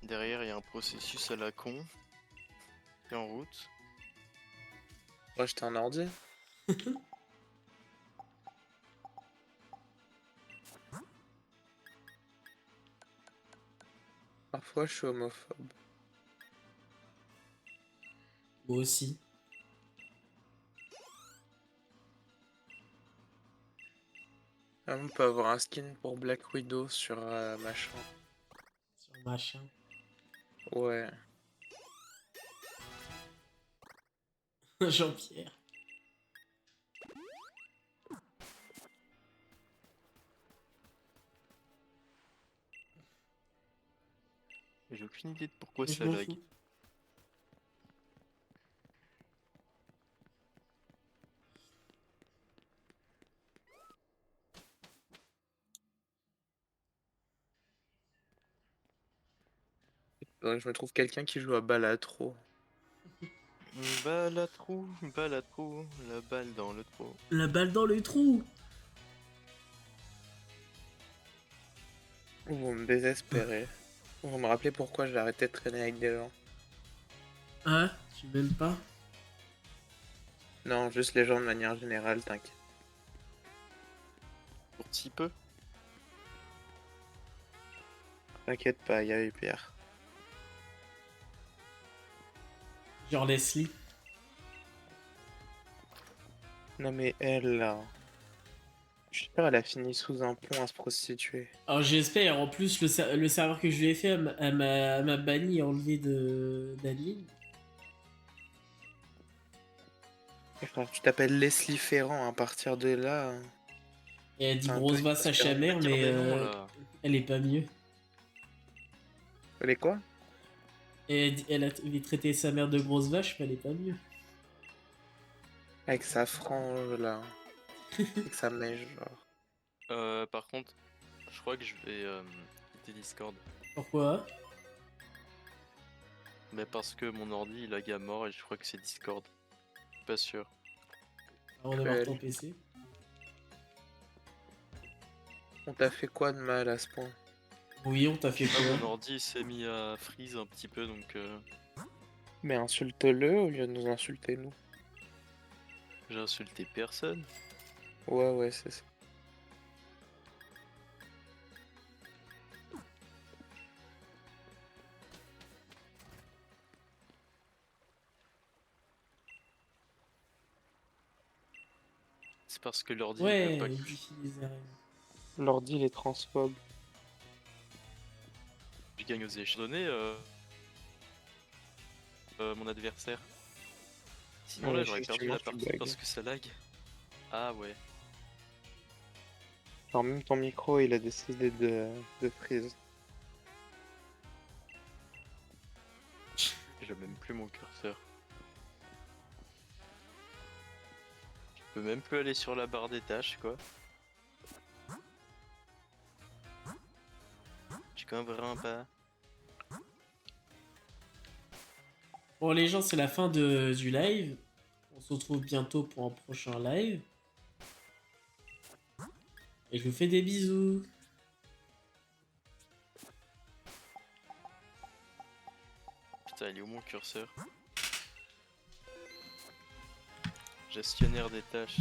Derrière, il y a un processus à la con. Qui est en route. Moi, j'étais en ordi. Parfois, je suis homophobe. Moi aussi. Ah, on peut avoir un skin pour Black Widow sur machin. Sur machin. Ouais. Jean-Pierre. J'ai aucune idée de pourquoi Je ça m'en lag. fous. Faudrait que je me trouve quelqu'un qui joue à Balatro. Balatrou, la balle dans le trou. La balle dans le trou. Vous me désespérez. Vous me rappelez pourquoi j'ai arrêté de traîner avec des gens. Ah, tu m'aimes pas? Non, juste les gens de manière générale, t'inquiète. Pour si peu. T'inquiète pas, il y a eu pire. Genre Leslie. Non mais elle là. Je suis sûr elle a fini sous un pont à se prostituer. Alors j'espère, en plus le serveur que je lui ai fait, elle m'a banni et enlevé d'admin. Frère, tu t'appelles Leslie Ferrand à partir de là. Et elle dit Un grosse peu vache à différent. cha-mère, Dire mais des noms, là. elle est pas mieux. Elle est quoi? Et elle a traité sa mère de grosse vache, mais elle est pas mieux. Avec sa frange là. Avec sa mèche genre. Par contre, je crois que je vais quitter Discord. Pourquoi? Mais parce que mon ordi il lag à mort et je crois que c'est Discord. Je suis pas sûr. Alors on démarre ton PC. On t'a fait quoi de mal à ce point? Oui, on t'a fait Ah, mon quoi? ordi il s'est mis à freeze un petit peu donc Mais insulte-le au lieu de nous insulter nous. j'ai insulté personne. Ouais, c'est ça. C'est parce que l'ordi Ouais, il veut pas il que défie les arènes. L'ordi il est transphobe. je gagne aux échelonnés mon adversaire. Sinon là Ouais, j'aurais perdu la effectivement, tu partie bugs. parce que ça lag. Ah ouais. Alors même ton micro il a décidé de freeze. J'ai même plus mon curseur. Je peux même plus aller sur la barre des tâches quoi. Je comprends pas. Bon les gens, c'est la fin du live. On se retrouve bientôt pour un prochain live. Et je vous fais des bisous. Putain, il est où mon curseur? Gestionnaire des tâches.